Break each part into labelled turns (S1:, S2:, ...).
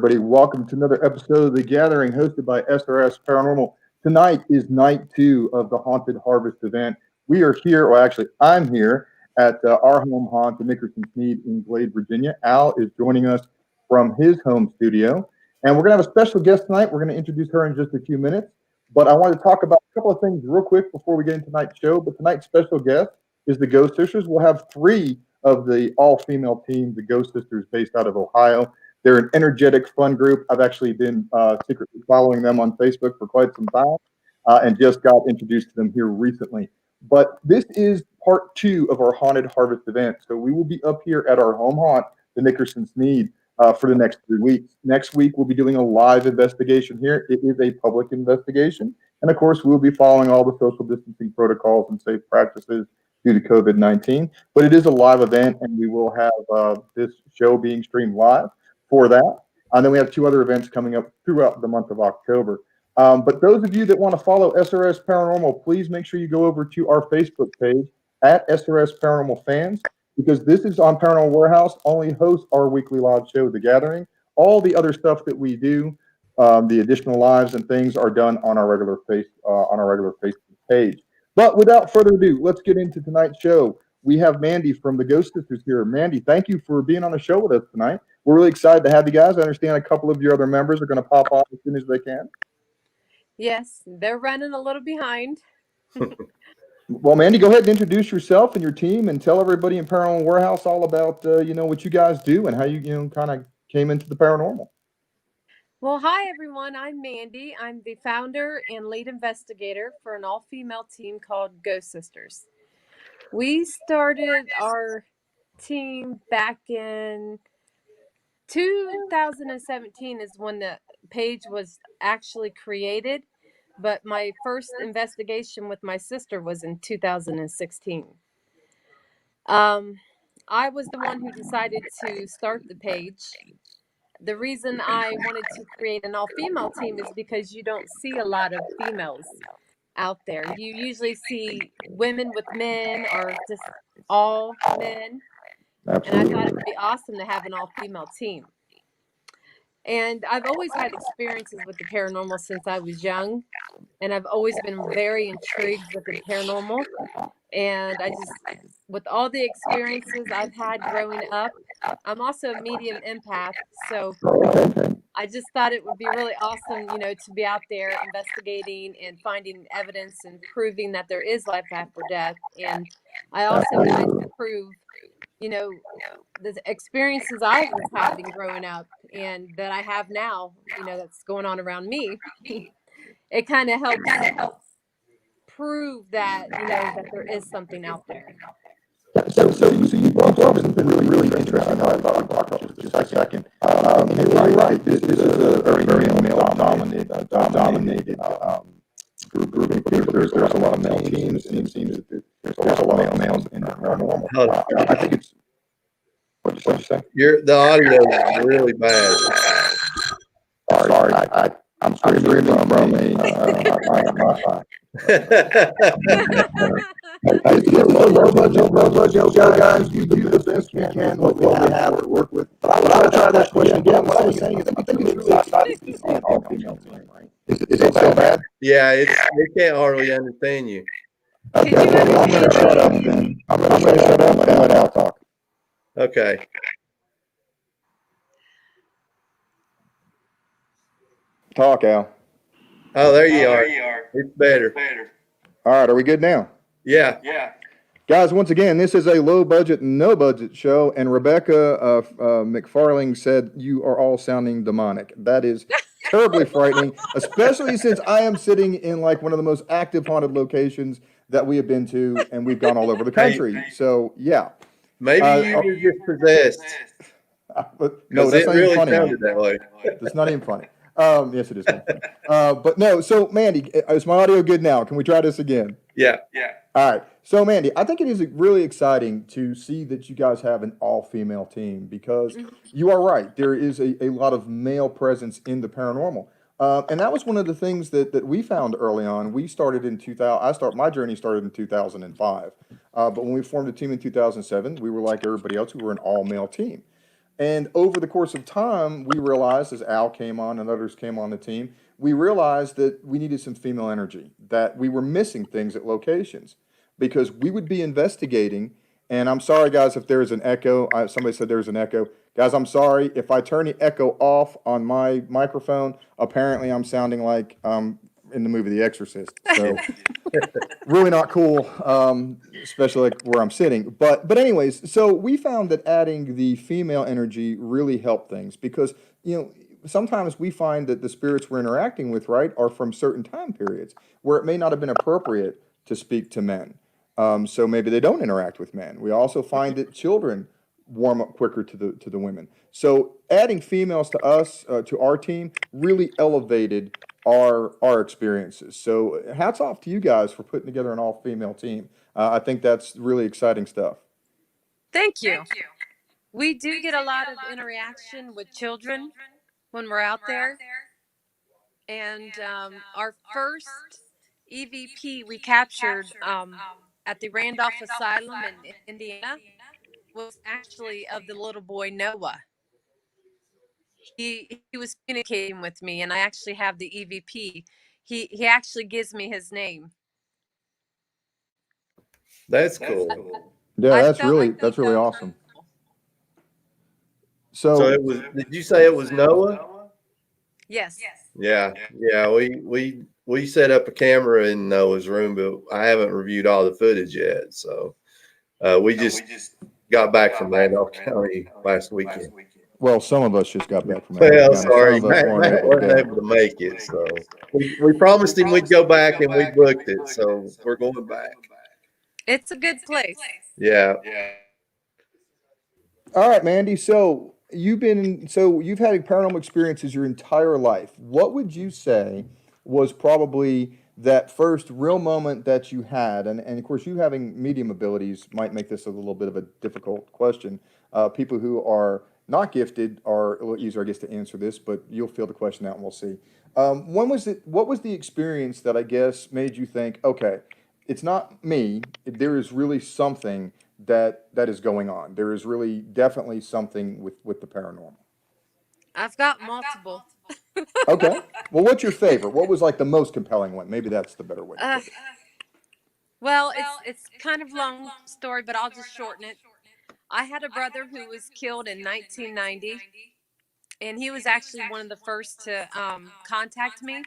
S1: everybody. Welcome to another episode of The Gathering hosted by SRS Paranormal. Tonight is night 2 of the Haunted Harvest event. We are here, or actually, I'm here at our home haunt, the Nickerson Sneed in Glade, Virginia. Al is joining us from his home studio. And we're going to have a special guest tonight. We're going to introduce her in just a few minutes. But I want to talk about a couple of things real quick before we get into tonight's show. But tonight's special guest is the Ghost Sisters. We'll have 3 of the all-female team, the Ghost Sisters, based out of Ohio. They're an energetic, fun group. I've actually been secretly following them on Facebook for quite some time and just got introduced to them here recently. But this is part 2 of our Haunted Harvest event. So we will be up here at our home haunt, the Nickerson Sneed, for the next 3 weeks. Next week, we'll be doing a live investigation here. It is a public investigation. And of course, we'll be following all the social distancing protocols and safe practices due to COVID-19. But it is a live event, and we will have this show being streamed live for that. And then we have 2 other events coming up throughout the month of October. But those of you that want to follow SRS Paranormal, please make sure you go over to our Facebook page at SRS Paranormal Fans, because this is on Paranormal Warehouse, only hosts our weekly live show, The Gathering. All the other stuff that we do, the additional lives and things, are done on our regular Facebook page. But without further ado, let's get into tonight's show. We have Mandy from the Ghost Sisters here. Mandy, thank you for being on the show with us tonight. We're really excited to have you guys. I understand a couple of your other members are going to pop off as soon as they can.
S2: Yes, they're running a little behind.
S1: Well, Mandy, go ahead and introduce yourself and your team and tell everybody in Paranormal Warehouse all about, what you guys do and how you kind of came into the paranormal.
S2: Well, hi, everyone. I'm Mandy. I'm the founder and lead investigator for an all-female team called Ghost Sisters. We started our team back in 2017 is when the page was actually created, but my first investigation with my sister was in 2016. I was the one who decided to start the page. The reason I wanted to create an all-female team is because you don't see a lot of females out there. You usually see women with men or just all men.
S1: Absolutely.
S2: And I thought it would be awesome to have an all-female team. And I've always had experiences with the paranormal since I was young. And I've always been very intrigued with the paranormal. And with all the experiences I've had growing up, I'm also a medium empath. So I just thought it would be really awesome, to be out there investigating and finding evidence and proving that there is life after death. And I also wanted to prove, the experiences I was having growing up and that I have now, that's going on around me. It kind of helps prove that, that there is something out there.
S1: So you brought up something really interesting. I thought I'd talk about just a second. And you're right. This is a very male-dominated group. There's a lot of male teams, and it seems that there's a lot of males in the paranormal. I think it's. What'd you say?
S3: The audio is really bad.
S1: Sorry, I'm screaming from my Wi-Fi. Low budget guys, you do the best you can with what we have to work with. But I would try that question again. What I was saying is, I think it's really exciting to see an all-female team, right? Is it so bad?
S3: Yeah, they can't hardly understand you.
S1: Okay, I'm going to shut up then. I'm going to shut up and let Al talk.
S3: Okay.
S1: Talk, Al.
S3: Oh, there you are. It's better.
S1: All right, are we good now?
S3: Yeah.
S1: Guys, once again, this is a low-budget, no-budget show, and Rebecca McFarling said you are all sounding demonic. That is terribly frightening, especially since I am sitting in like one of the most active haunted locations that we have been to, and we've gone all over the country. So, yeah.
S3: Maybe you were just possessed.
S1: No, that's not
S3: really
S1: even funny.
S3: Sounded that way.
S1: That's not even funny. Yes, it is funny. But no, so Mandy, is my audio good now? Can we try this again?
S3: Yeah.
S1: All right. So, Mandy, I think it is really exciting to see that you guys have an all-female team because you are right. There is a lot of male presence in the paranormal. And that was one of the things that we found early on. We started in 2000. My journey started in 2005. But when we formed a team in 2007, we were like everybody else. We were an all-male team. And over the course of time, we realized, as Al came on and others came on the team, we realized that we needed some female energy, that we were missing things at locations because we would be investigating. And I'm sorry, guys, if there is an echo. Somebody said there's an echo. Guys, I'm sorry. If I turn the echo off on my microphone, apparently I'm sounding like in the movie The Exorcist. So really not cool, especially like where I'm sitting. But anyways, so we found that adding the female energy really helped things because sometimes we find that the spirits we're interacting with, right, are from certain time periods where it may not have been appropriate to speak to men. So maybe they don't interact with men. We also find that children warm up quicker to the women. So adding females to us to our team really elevated our experiences. So hats off to you guys for putting together an all female team. I think that's really exciting stuff.
S2: Thank you. We do get a lot of interaction with children when we're out there. And our first EVP we captured at the Randolph Asylum in Indiana was actually of the little boy Noah. He was communicating with me, and I actually have the EVP. He actually gives me his name.
S3: That's cool.
S1: Yeah, that's really awesome.
S3: So it was. Did you say it was Noah?
S2: Yes.
S3: Yeah. We set up a camera in Noah's room, but I haven't reviewed all the footage yet. So we just got back from Randolph County last weekend.
S1: Well, some of us just got back from
S3: Well, sorry, Matt wasn't able to make it. So we promised him we'd go back, and we booked it. So we're going back.
S2: It's a good place.
S3: Yeah.
S1: All right, Mandy. So you've had paranormal experiences your entire life. What would you say was probably that first real moment that you had? And of course, you having medium abilities might make this a little bit of a difficult question. People who are not gifted are a little easier, I guess, to answer this, but you'll fill the question out and we'll see. What was the experience that I guess made you think, okay, it's not me, there is really something that is going on. There is really definitely something with the paranormal.
S2: I've got multiple.
S1: Okay. Well, what's your favorite? What was like the most compelling one? Maybe that's the better way to put it.
S2: Well, it's kind of long story, but I'll just shorten it. I had a brother who was killed in 1990, and he was actually one of the first to contact me.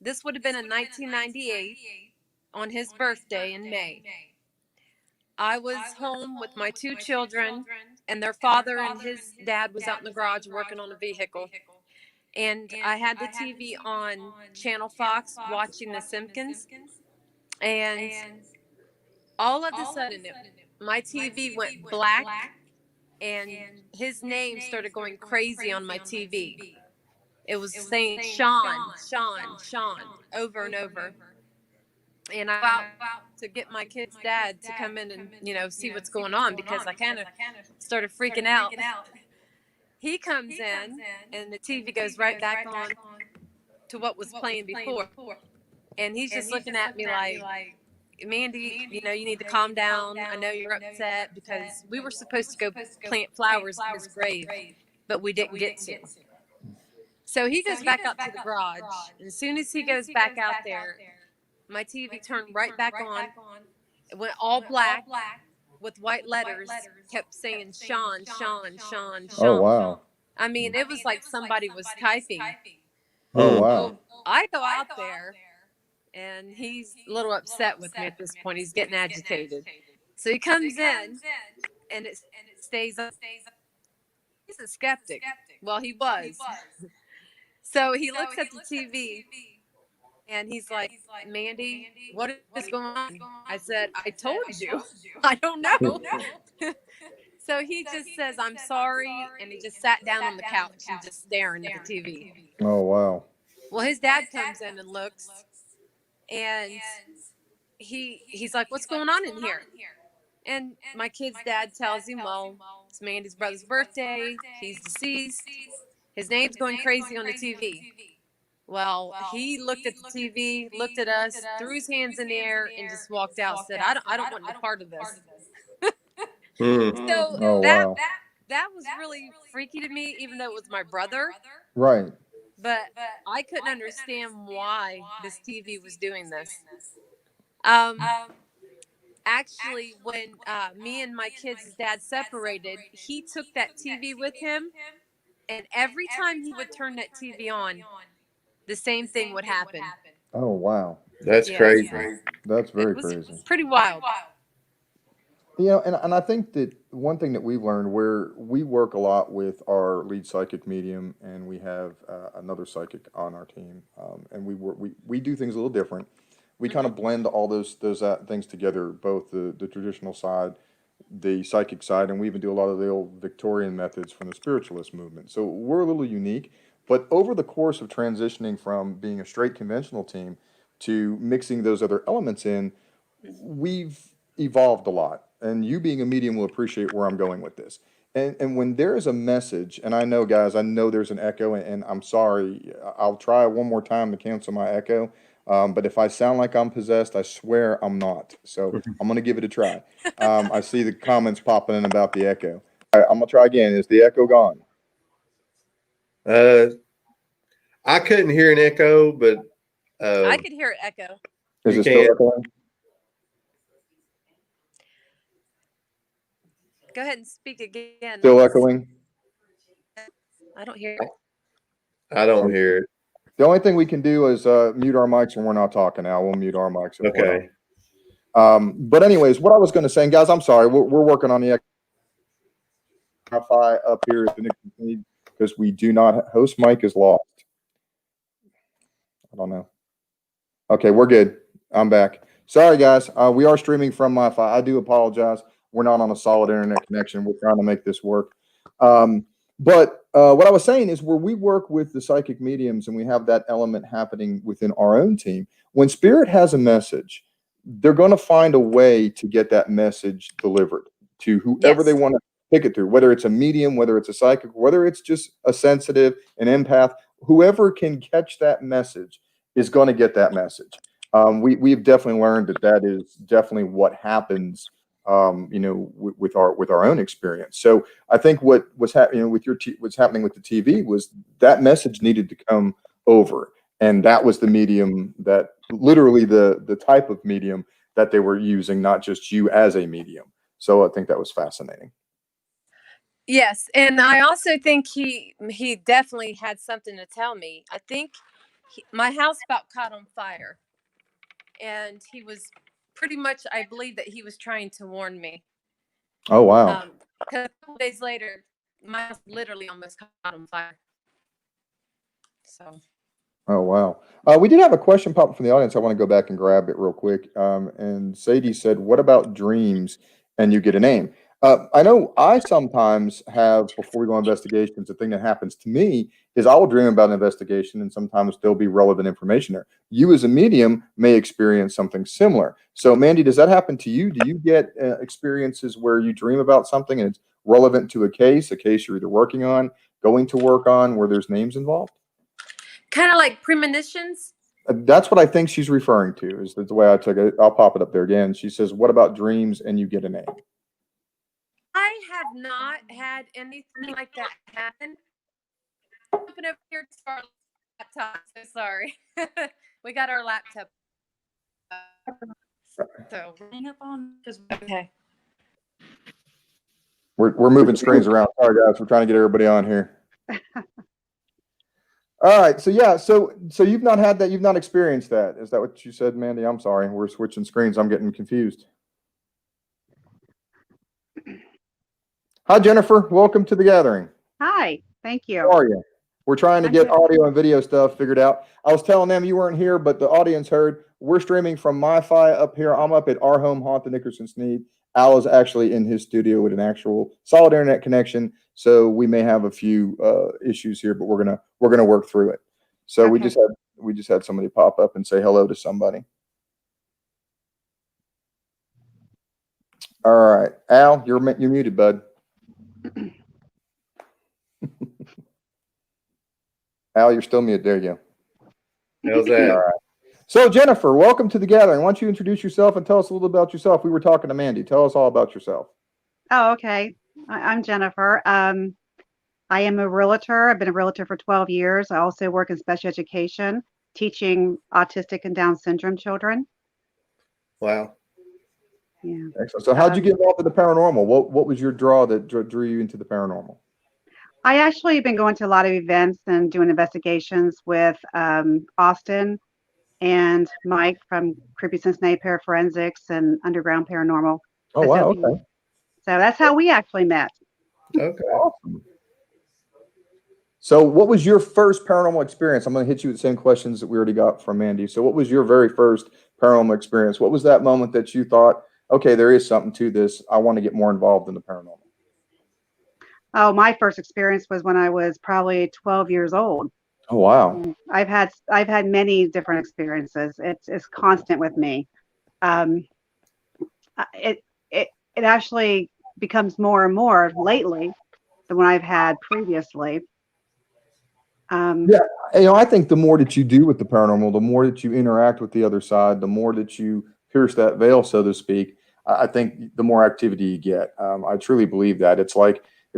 S2: This would have been in 1998 on his birthday in May. I was home with my two children, and their father and his dad was out in the garage working on a vehicle. And I had the TV on Channel Fox watching The Simpsons. And all of a sudden, my TV went black, and his name started going crazy on my TV. It was saying Sean, Sean, Sean over and over. And I went out to get my kid's dad to come in and see what's going on because I kind of started freaking out. He comes in and the TV goes right back on to what was playing before. And he's just looking at me like, Mandy, you need to calm down. I know you're upset because we were supposed to go plant flowers in his grave, but we didn't get to. So he goes back up to the garage. And as soon as he goes back out there, my TV turned right back on. It went all black with white letters, kept saying Sean, Sean, Sean, Sean.
S1: Oh, wow.
S2: I mean, it was like somebody was typing.
S1: Oh, wow.
S2: I go out there, and he's a little upset with me at this point. He's getting agitated. So he comes in, and it stays up. He's a skeptic. Well, he was. So he looks at the TV, and he's like, Mandy, what is going on? I said, I told you. I don't know. So he just says, I'm sorry. And he just sat down on the couch and just staring at the TV.
S1: Oh, wow.
S2: Well, his dad comes in and looks, and he's like, what's going on in here? And my kid's dad tells him, well, it's Mandy's brother's birthday. He's deceased. His name's going crazy on the TV. Well, he looked at the TV, looked at us, threw his hands in the air, and just walked out. Said, "I don't want no part of this." So
S1: Oh, wow.
S2: that was really freaky to me, even though it was my brother.
S1: Right.
S2: But I couldn't understand why this TV was doing this. Actually, when me and my kids' dad separated, he took that TV with him, and every time he would turn that TV on, the same thing would happen.
S1: Oh, wow.
S3: That's
S2: Yes.
S3: crazy.
S1: That's
S2: It
S1: very
S2: was
S1: crazy.
S2: pretty wild.
S1: You know, and I think that one thing that we've learned, where we work a lot with our lead psychic medium, and we have another psychic on our team, and we do things a little different. We kind of blend all those things together, both the traditional side, the psychic side, and we even do a lot of the old Victorian methods from the spiritualist movement. So we're a little unique. But over the course of transitioning from being a straight conventional team to mixing those other elements in, we've evolved a lot. And you being a medium will appreciate where I'm going with this. And when there is a message, and I know, guys, I know there's an echo, and I'm sorry, I'll try one more time to cancel my echo. But if I sound like I'm possessed, I swear I'm not. So I'm going to give it a try. I see the comments popping in about the echo. All right, I'm going to try again. Is the echo gone?
S3: I couldn't hear an echo, but
S2: I could hear it echo.
S1: Is
S3: You
S1: it still
S3: can.
S1: echoing?
S2: Go ahead and speak again.
S1: Still echoing?
S2: I don't hear it.
S3: I don't hear it.
S1: The only thing we can do is mute our mics when we're not talking now. We'll mute our mics. If we're
S3: Okay.
S1: not. But anyways, what I was going to say, and guys, I'm sorry, we're working on the Wi-Fi up here at the Nixon feed because we do not. Host mic is lost. I don't know. Okay, we're good. I'm back. Sorry, guys. We are streaming from Wi-Fi. I do apologize. We're not on a solid internet connection. We're trying to make this work. But what I was saying is, where we work with the psychic mediums and we have that element happening within our own team, when spirit has a message, they're going to find a way to get that message delivered to whoever they want to pick it through, whether it's a medium, whether it's a psychic, whether it's just a sensitive, an empath, whoever can catch that message is going to get that message. We've definitely learned that is definitely what happens, with our own experience. So I think what was happening with what's happening with the TV was that message needed to come over, and that was the medium, that literally the type of medium that they were using, not just you as a medium. So I think that was fascinating.
S2: Yes, and I also think he definitely had something to tell me. I think my house about caught on fire, and he was pretty much, I believe that he was trying to warn me.
S1: Oh, wow.
S2: Because a couple days later, my house literally almost caught on fire. So.
S1: Oh, wow. We did have a question pop up from the audience. I want to go back and grab it real quick. And Sadie said, what about dreams and you get a name? I know I sometimes have, before we go on investigations, the thing that happens to me is I will dream about an investigation, and sometimes there'll be relevant information there. You as a medium may experience something similar. So Mandy, does that happen to you? Do you get experiences where you dream about something and it's relevant to a case you're either working on, going to work on, where there's names involved?
S2: Kind of like premonitions?
S1: That's what I think she's referring to, is the way I took it. I'll pop it up there again. She says, what about dreams and you get a name?
S2: I have not had anything like that happen. Open over here to our laptop. So sorry. We got our laptop. So hang up on. Okay.
S1: We're moving screens around. Sorry, guys. We're trying to get everybody on here. All right. So yeah. So you've not had that. You've not experienced that. Is that what you said, Mandy? I'm sorry. We're switching screens. I'm getting confused. Hi, Jennifer. Welcome to the gathering.
S4: Hi. Thank you.
S1: How are you? We're trying to get audio and video stuff figured out. I was telling them you weren't here, but the audience heard. We're streaming from MiFi up here. I'm up at our home haunt, the Nickerson Sneed. Al is actually in his studio with an actual solid internet connection, so we may have a few issues here, but we're gonna work through it. So we just had somebody pop up and say hello to somebody. All right, Al, you're muted, bud. Al, you're still muted. There you go.
S3: How's that?
S1: All right. So Jennifer, welcome to the gathering. Why don't you introduce yourself and tell us a little about yourself? We were talking to Mandy. Tell us all about yourself.
S4: Oh, okay. I'm Jennifer. I am a realtor. I've been a realtor for 12 years. I also work in special education, teaching autistic and Down syndrome children.
S3: Wow.
S4: Yeah.
S1: Excellent. So how'd you get involved in the paranormal? What was your draw that drew you into the paranormal?
S4: I actually have been going to a lot of events and doing investigations with Austin and Mike from Creepy Cincinnati Paraforensics and Underground Paranormal.
S1: Oh, wow.
S4: SOP.
S1: Okay.
S4: So that's how we actually met.
S3: Okay.
S1: Awesome. So what was your first paranormal experience? I'm going to hit you with the same questions that we already got from Mandy. So what was your very first paranormal experience? What was that moment that you thought, okay, there is something to this. I want to get more involved in the paranormal?
S4: Oh, my first experience was when I was probably 12 years old.
S1: Oh, wow.
S4: And I've had many different experiences. It's constant with me. It it actually becomes more and more lately than what I've had previously.
S1: Yeah, I think the more that you do with the paranormal, the more that you interact with the other side, the more that you pierce that veil, so to speak. I think the more activity you get. I truly believe that. It's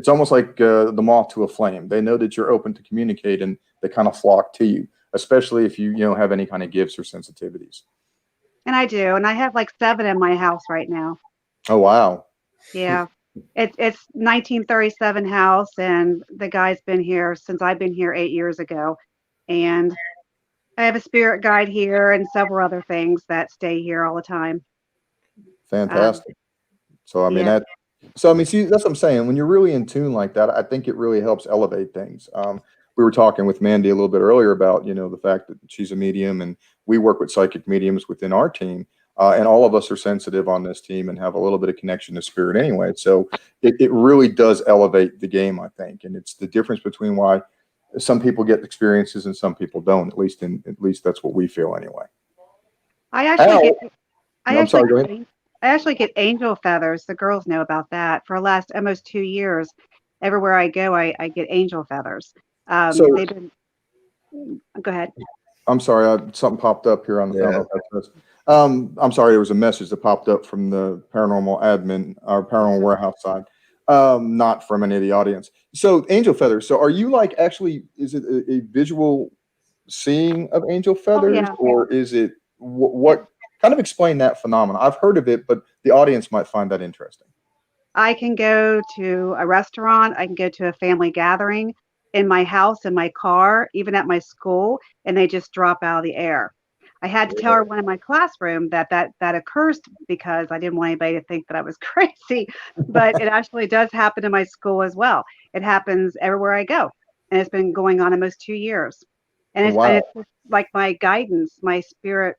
S1: almost like the moth to a flame. They know that you're open to communicate, and they kind of flock to you, especially if you have any kind of gifts or sensitivities.
S4: And I do, and I have like 7 in my house right now.
S1: Oh, wow.
S4: Yeah. It's 1937 house, and the guy's been here since I've been here 8 years ago. And I have a spirit guide here and several other things that stay here all the time.
S1: Fantastic. So, I mean,
S4: Yeah.
S1: see, that's what I'm saying. When you're really in tune like that, I think it really helps elevate things. We were talking with Mandy a little bit earlier about, the fact that she's a medium, and we work with psychic mediums within our team. And all of us are sensitive on this team and have a little bit of connection to spirit anyway. So it really does elevate the game, I think. And it's the difference between why some people get experiences and some people don't, at least that's what we feel anyway.
S4: I actually get
S1: I'm sorry, go ahead.
S4: I actually get angel feathers. The girls know about that. For the last almost 2 years, everywhere I go, I get angel feathers.
S1: So
S4: They've been. Go ahead.
S1: I'm sorry, something popped up here on the
S3: Yeah.
S1: phone. I'm sorry, there was a message that popped up from the paranormal admin, our paranormal warehouse side, not from any of the audience. So angel feathers. So are you like actually? Is it a visual seeing of angel feathers,
S4: yeah.
S1: or is it what? Kind of explain that phenomenon. I've heard of it, but the audience might find that interesting.
S4: I can go to a restaurant. I can go to a family gathering, in my house, in my car, even at my school, and they just drop out of the air. I had to tell everyone in my classroom that occurs because I didn't want anybody to think that I was crazy, but it actually does happen in my school as well. It happens everywhere I go, and it's been going on almost 2 years. And
S1: Oh,
S4: it's,
S1: wow.
S4: and it's just like my guidance, my spirit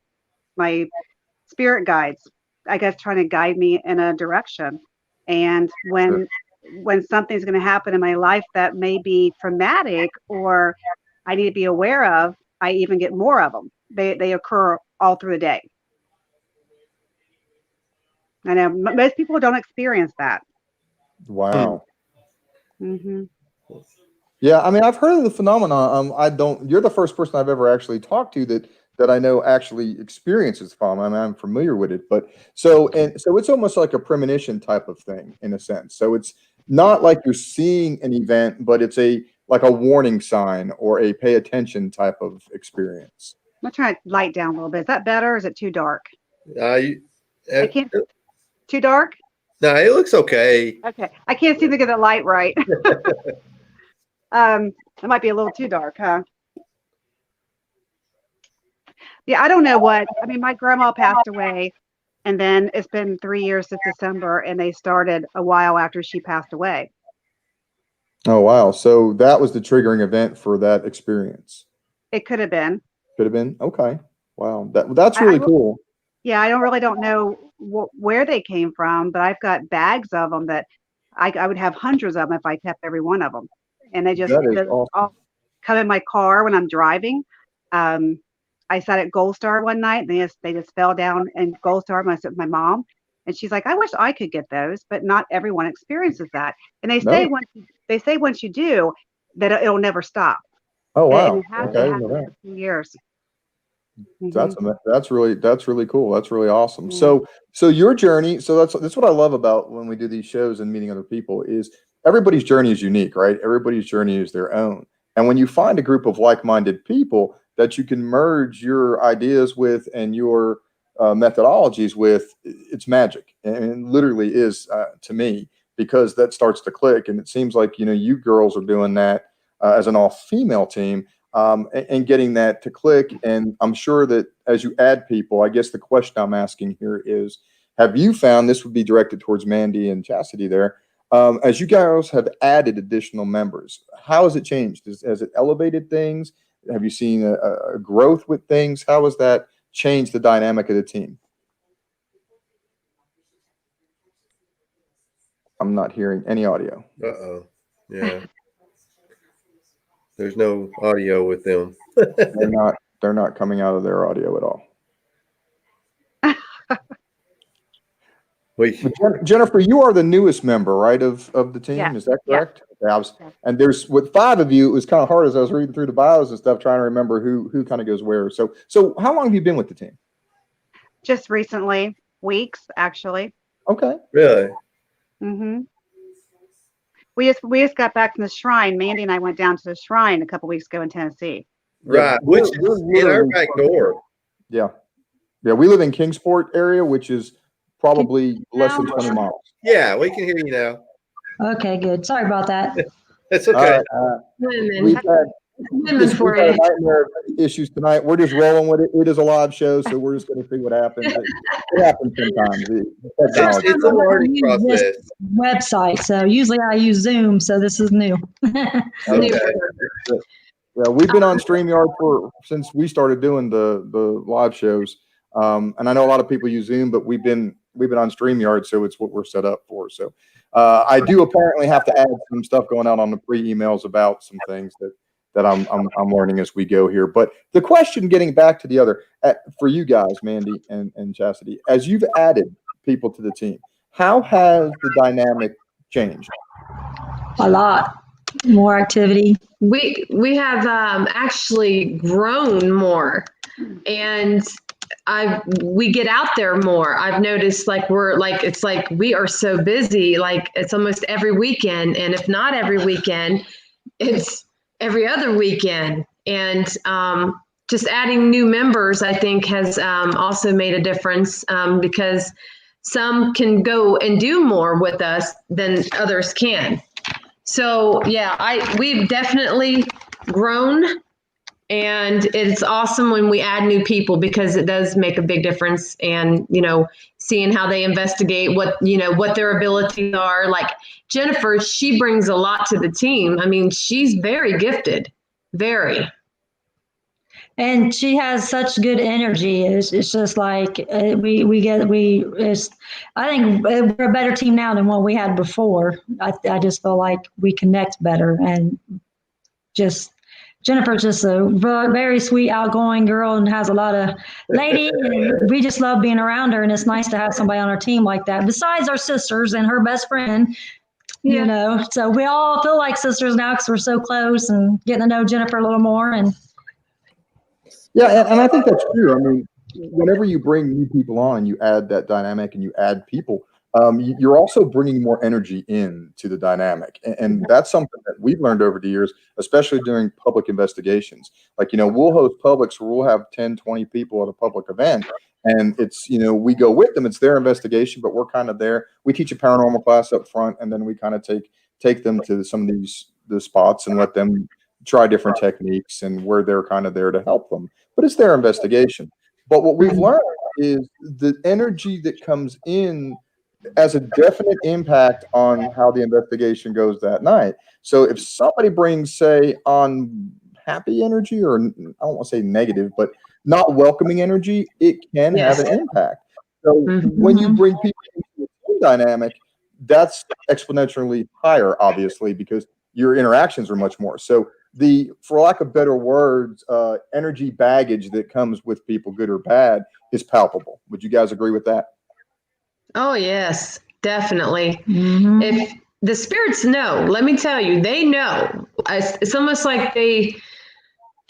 S4: guides, I guess, trying to guide me in a direction. And when something's going to happen in my life that may be traumatic or I need to be aware of, I even get more of them. They occur all through the day. I know most people don't experience that.
S1: Wow.
S4: Mm-hmm.
S1: Yeah, I mean, I've heard of the phenomenon. I don't. You're the first person I've ever actually talked to that I know actually experiences the phenomenon. I mean, I'm familiar with it, but so it's almost like a premonition type of thing in a sense. So it's not like you're seeing an event, but it's like a warning sign or a pay attention type of experience.
S4: I'm trying to light down a little bit. Is that better? Or is it too dark? I can't. Too dark?
S3: No, it looks okay.
S4: Okay, I can't seem to get the light right. It might be a little too dark, huh? Yeah, I don't know what. I mean, my grandma passed away, and then it's been 3 years since December, and they started a while after she passed away.
S1: Oh, wow. So that was the triggering event for that experience.
S4: It could have been.
S1: Could have been. Okay. Wow. That's really cool.
S4: Yeah, I don't know where they came from, but I've got bags of them that I would have hundreds of them if I kept every one of them. And they just
S1: Awesome.
S4: all come in my car when I'm driving. I sat at Gold Star one night, and they just fell down in Gold Star. I sat with my mom, and she's like, "I wish I could get those, but not everyone experiences that." And they say once you do, that it'll never stop.
S1: Oh, wow.
S4: And it has
S1: Okay.
S4: been for 2 years.
S1: That's really cool. That's really awesome.
S4: Mhm.
S1: So your journey, so that's what I love about when we do these shows and meeting other people is everybody's journey is unique, right? Everybody's journey is their own. And when you find a group of like-minded people that you can merge your ideas with and your methodologies with, it's magic. And it literally is to me, because that starts to click. And it seems like, you girls are doing that as an all-female team, and getting that to click. And I'm sure that as you add people, I guess the question I'm asking here is, have you found, this would be directed towards Mandy and Chastity there, as you guys have added additional members, how has it changed? Has it elevated things? Have you seen a growth with things? How has that changed the dynamic of the team? I'm not hearing any audio.
S3: Uh-oh. Yeah. There's no audio with them.
S1: They're not coming out of their audio at all. Jennifer, you are the newest member, right, of the team?
S4: Yeah.
S1: Is that correct?
S4: Yeah.
S1: Okay, and there's with 5 of you, it was kind of hard as I was reading through the bios and stuff, trying to remember who kind of goes where. So how long have you been with the team?
S4: Just recently, weeks actually.
S1: Okay.
S3: Really?
S4: Mm-hmm. We just got back from the shrine. Mandy and I went down to the shrine a couple weeks ago in Tennessee.
S3: Right. Which is in our back door.
S1: Yeah. Yeah. We live in Kingsport area, which is probably less than 20 miles.
S3: Yeah, we can hear you now.
S5: Okay, good. Sorry about that.
S3: It's okay.
S1: We've had nightmare issues tonight. We're just rolling with it. It is a live show, so we're just going to see what happens. It happens sometimes.
S3: It's a learning process.
S5: Website. So usually I use Zoom, so this is new.
S3: Okay.
S1: Yeah, we've been on StreamYard since we started doing the live shows. And I know a lot of people use Zoom, but we've been on StreamYard, so it's what we're set up for. So I do apparently have to add some stuff going out on the pre-emails about some things that I'm learning as we go here. But the question, getting back to the other, for you guys, Mandy and Chastity, as you've added people to the team, how has the dynamic changed?
S5: A lot more activity.
S2: We have actually grown more, and we get out there more. I've noticed it's like we are so busy, like it's almost every weekend, and if not every weekend, it's every other weekend. And just adding new members, I think, has also made a difference, because some can go and do more with us than others can. So yeah, we've definitely grown, and it's awesome when we add new people, because it does make a big difference. And seeing how they investigate what their abilities are. Like Jennifer, she brings a lot to the team. I mean, she's very gifted, very.
S5: And she has such good energy. It's just like I think we're a better team now than what we had before. I just feel like we connect better, and just Jennifer's just a very sweet, outgoing girl and has a lot of lady. And we just love being around her, and it's nice to have somebody on our team like that. Besides our sisters and her best friend, so we all feel like sisters now because we're so close and getting to know Jennifer a little more. And
S1: yeah, and I think that's true. I mean, whenever you bring new people on, you add that dynamic and you add people, you're also bringing more energy into the dynamic. And that's something that we've learned over the years, especially during public investigations. Like, we'll host publics where we'll have 10, 20 people at a public event. And it's, we go with them. It's their investigation, but we're kind of there. We teach a paranormal class up front, and then we kind of take them to some of the spots and let them try different techniques, and where they're kind of there to help them. But it's their investigation. But what we've learned is the energy that comes in has a definite impact on how the investigation goes that night. So if somebody brings, say, on happy energy, or I don't want to say negative, but not welcoming energy, it can have an impact. So when you bring people into the team dynamic, that's exponentially higher, obviously, because your interactions are much more. So for lack of better words, energy baggage that comes with people, good or bad, is palpable. Would you guys agree with that?
S2: Oh, yes, definitely.
S5: mm-hmm.
S2: If the spirits know, let me tell you, they know. It's almost like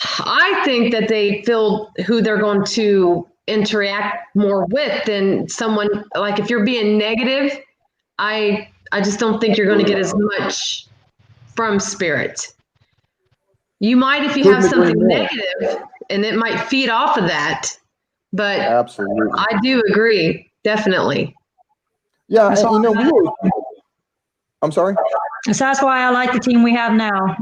S6: I think that they feel who they're going to interact more with than someone, like if you're being negative, I just don't think you're going to get as much from spirit. You might if you have
S1: Couldn't agree
S6: something
S1: more.
S6: negative, and it might feed off of that. But
S1: Absolutely.
S6: I do agree, definitely.
S1: Yeah,
S5: That's
S1: and, you know, I'm sorry.
S5: So that's why I like the team we have now.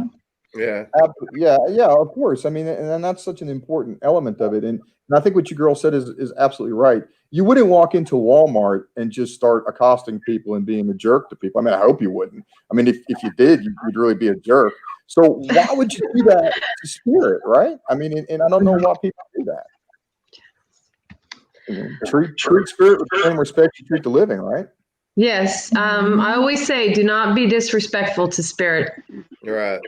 S3: Yeah.
S1: Yeah, of course. I mean, and that's such an important element of it. And I think what you girl said is absolutely right. You wouldn't walk into Walmart and just start accosting people and being a jerk to people. I mean, I hope you wouldn't. I mean, if you did, you'd really be a jerk. So why would you do that to spirit, right? I mean, and I don't know why people do that. I mean, treat spirit with the same respect you treat the living, right?
S6: Yes. I always say, do not be disrespectful to spirit.
S3: Right.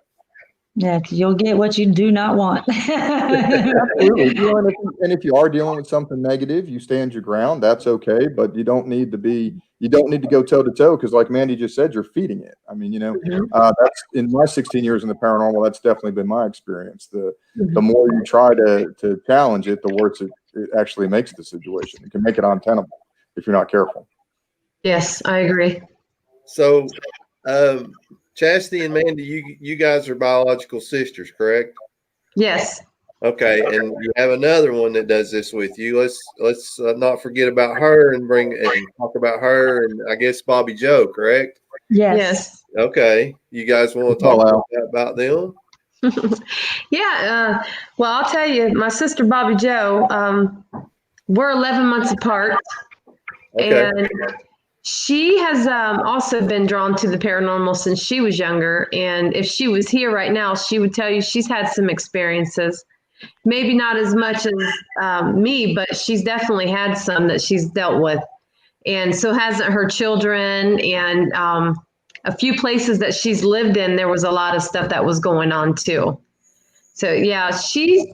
S5: Yeah, 'cause you'll get what you do not want.
S1: Absolutely. You know, and if you are dealing with something negative, you stand your ground. That's okay, but you don't need to go toe to toe because, like Mandy just said, you're feeding it. I mean, you know, that's in my 16 years in the paranormal. That's definitely been my experience. The more you try to challenge it, the worse it actually makes the situation. It can make it untenable if you're not careful.
S6: Yes, I agree.
S3: So, Chastity and Mandy, you guys are biological sisters, correct?
S6: Yes.
S3: Okay, and you have another one that does this with you. Let's not forget about her and talk about her and I guess Bobby Joe, correct?
S5: Yes.
S3: Okay, you guys want to talk about them?
S6: Yeah. Well, I'll tell you, my sister Bobby Joe, we're 11 months apart,
S3: Okay.
S6: and she has also been drawn to the paranormal since she was younger. And if she was here right now, she would tell you she's had some experiences. Maybe not as much as me, but she's definitely had some that she's dealt with. And so hasn't her children. And a few places that she's lived in, there was a lot of stuff that was going on too. So yeah, she's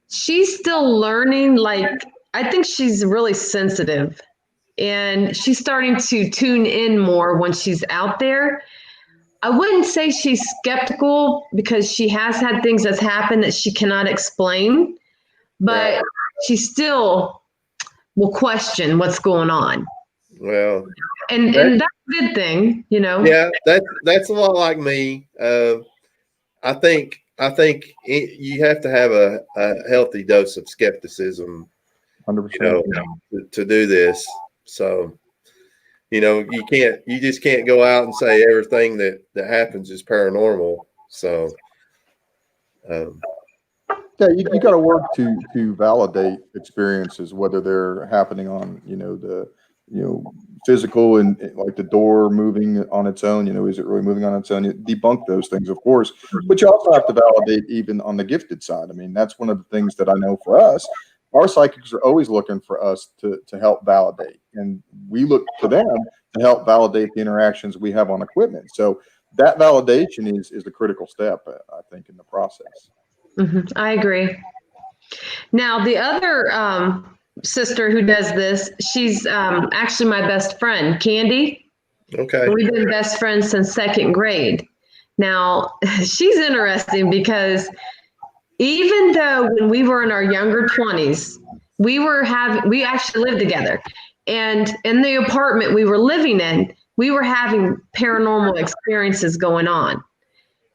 S6: still learning. Like, I think she's really sensitive. And she's starting to tune in more when she's out there. I wouldn't say she's skeptical because she has had things that's happened that she cannot explain, but she still will question what's going on.
S3: Well,
S6: and that's a good thing, you know.
S3: Yeah, that's a lot like me. I think you have to have a healthy dose of skepticism,
S1: 100%.
S3: You know, to do this. So, you know, you just can't go out and say everything that happens is paranormal. So,
S1: yeah, you got to work to validate experiences, whether they're happening on, the, physical and like the door moving on its own, is it really moving on its own? You debunk those things, of course, but you also have to validate even on the gifted side. I mean, that's one of the things that I know for us. Our psychics are always looking for us to help validate, and we look to them to help validate the interactions we have on equipment. So that validation is the critical step, I think, in the process.
S6: Mm-hmm. I agree. Now, the other sister who does this, she's actually my best friend, Candy.
S3: okay.
S6: We've been best friends since second grade. Now, she's interesting because even though when we were in our younger 20s, we actually lived together. And in the apartment we were living in, we were having paranormal experiences going on.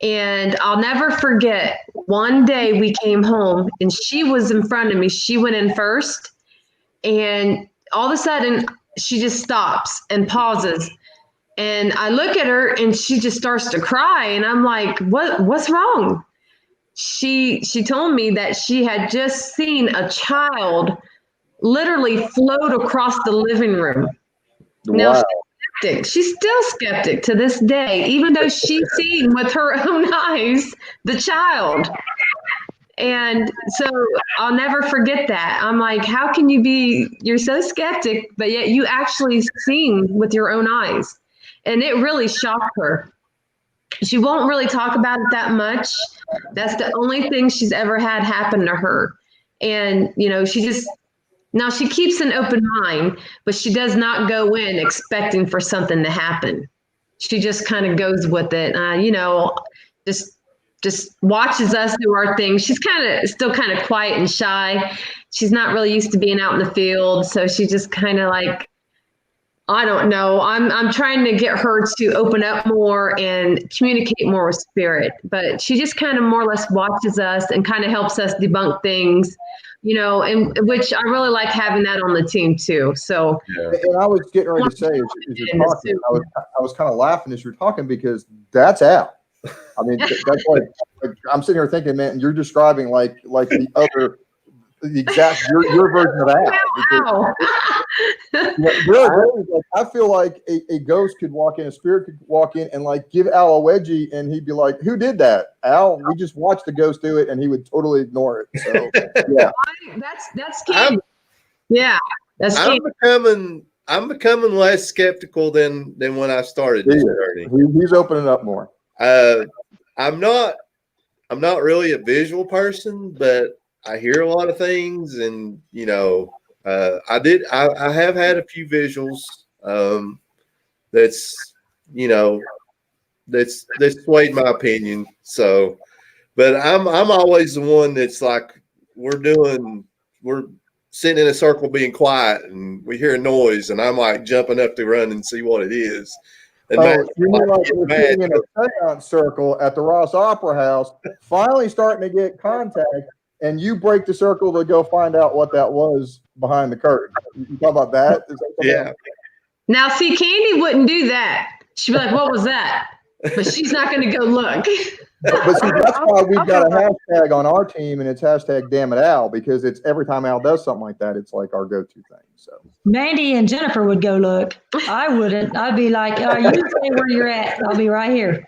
S6: And I'll never forget, one day we came home and she was in front of me. She went in first, and all of a sudden she just stops and pauses. And I look at her and she just starts to cry. And I'm like, what's wrong? She told me that she had just seen a child literally float across the living room. Now,
S1: Wow.
S6: she's still skeptic to this day, even though she's seen with her own eyes the child. And so I'll never forget that. I'm like, how can you're so skeptic, but yet you actually seen with your own eyes. And it really shocked her. She won't really talk about it that much. That's the only thing she's ever had happen to her. And, now she keeps an open mind, but she does not go in expecting for something to happen. She just kind of goes with it, just just watches us do our thing. She's still kind of quiet and shy. She's not really used to being out in the field. So she just kind of like, I don't know. I'm trying to get her to open up more and communicate more with spirit, but she just kind of more or less watches us and kind of helps us debunk things, and which I really like having that on the team too. So,
S1: and I was getting ready to say as you're talking, I was kind of laughing as you're talking because that's Al. I mean, that's like I'm sitting here thinking, man, you're describing like the exact your version of Al. I feel like a ghost could walk in, a spirit could walk in and like give Al a wedgie, and he'd be like, "Who did that, Al?" We just watched the ghost do it, and he would totally ignore it. So yeah,
S6: that's key. That's key.
S3: I'm becoming less skeptical than when I started this journey.
S1: He's opening up more.
S3: I'm not really a visual person, but I hear a lot of things, and I have had a few visuals that's swayed my opinion. So, but I'm always the one that's like, we're sitting in a circle being quiet and we hear a noise and I'm like jumping up to run and see what it is. And
S1: you mean like we're sitting in a séance circle at the Ross Opera House, finally starting to get contact, and you break the circle to go find out what that was behind the curtain. You talk about that?
S3: Yeah.
S6: Now, see, Candy wouldn't do that. She'd be like, "What was that?" But she's not going to go look.
S1: But see, that's why we've got a hashtag on our team, and it's hashtag Damn It Al, because it's every time Al does something like that, it's like our go-to thing. So
S5: Mandy and Jennifer would go look. I wouldn't. I'd be like, you stay where you're at. I'll be right here.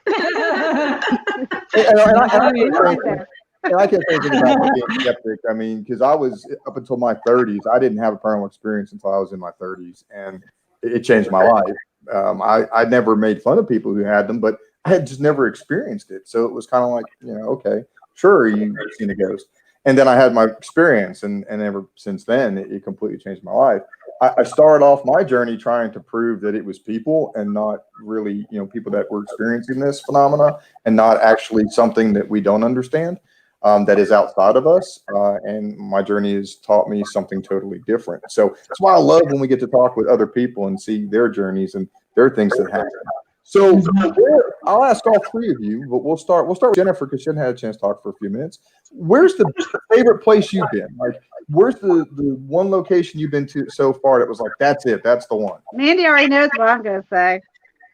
S1: And I can't say anything about being skeptic. I mean, because I was up until my 30s, I didn't have a paranormal experience until I was in my 30s, and it changed my life. I never made fun of people who had them, but I had just never experienced it. So it was kind of like, okay, sure, you've seen a ghost. And then I had my experience, and ever since then, it completely changed my life. I started off my journey trying to prove that it was people and not really, people that were experiencing this phenomena and not actually something that we don't understand. That is outside of us, and my journey has taught me something totally different. So that's why I love when we get to talk with other people and see their journeys and their things that happen. So I'll ask all three of you, but we'll start with Jennifer because she hasn't had a chance to talk for a few minutes. Where's the favorite place you've been? Like, where's the one location you've been to so far that was like, that's it, that's the one?
S4: Mandy already knows what I'm going to say.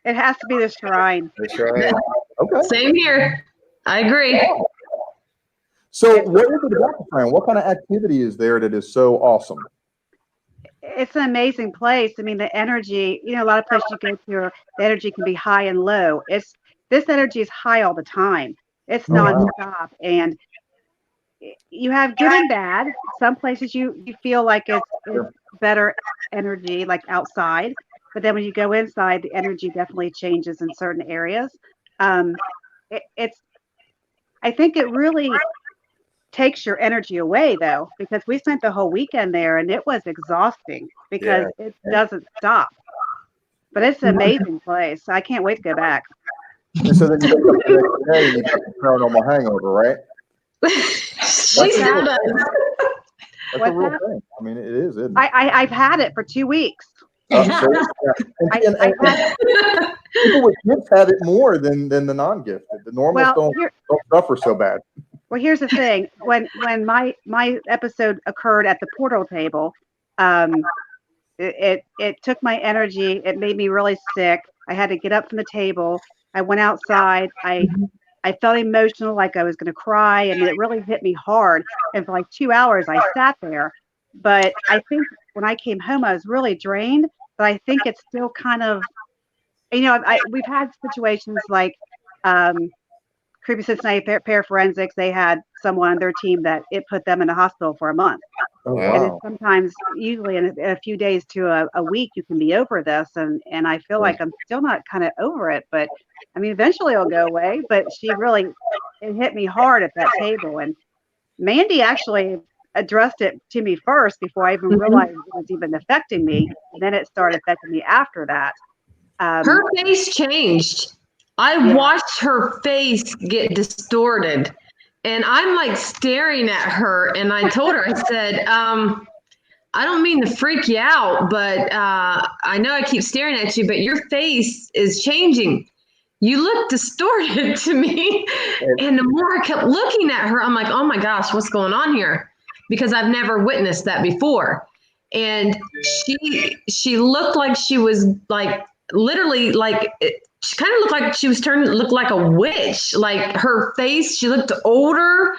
S4: It has to be the shrine.
S3: The shrine.
S1: Okay.
S6: Same here. I agree.
S1: So what is it about the shrine? What kind of activity is there that is so awesome?
S4: It's an amazing place. I mean, the energy, a lot of places you go to, the energy can be high and low. This energy is high all the time. It's nonstop. And you have good and bad. Some places you feel like it's better energy, like outside. But then when you go inside, the energy definitely changes in certain areas. I think it really takes your energy away, though, because we spent the whole weekend there and it was exhausting because it doesn't stop. But it's an amazing place. I can't wait to go back.
S1: And so then you wake up the next day and you got the paranormal hangover, right?
S6: She's not
S1: That's a real thing. I mean, it is, isn't it?
S4: I've had it for 2 weeks.
S1: People with gifts have it more than the non-gifted. The normals don't suffer so bad.
S4: Well, here's the thing. When my episode occurred at the portal table, it took my energy. It made me really sick. I had to get up from the table. I went outside. I felt emotional, like I was going to cry, and it really hit me hard. And for like 2 hours, I sat there. But I think when I came home, I was really drained. But I think it's still kind of, we've had situations like Creepy Cincinnati Paraforensics. They had someone on their team that it put them in the hospital for a month.
S1: Oh, wow.
S4: And it's sometimes, usually in a few days to a week, you can be over this. And I feel like I'm still not kind of over it. But I mean, eventually it'll go away. But it hit me hard at that table. And Mandy actually addressed it to me first before I even realized it was even affecting me. And then it started affecting me after that.
S6: Her face changed I watched her face get distorted, and I'm like staring at her, and I told her, I said, I don't mean to freak you out, but I know I keep staring at you, but your face is changing. You look distorted to me. And the more I kept looking at her, I'm like, oh my gosh, what's going on here? Because I've never witnessed that before. And she looked like she was like literally like she kind of looked like she was turning looked like a witch. Like her face, she looked older.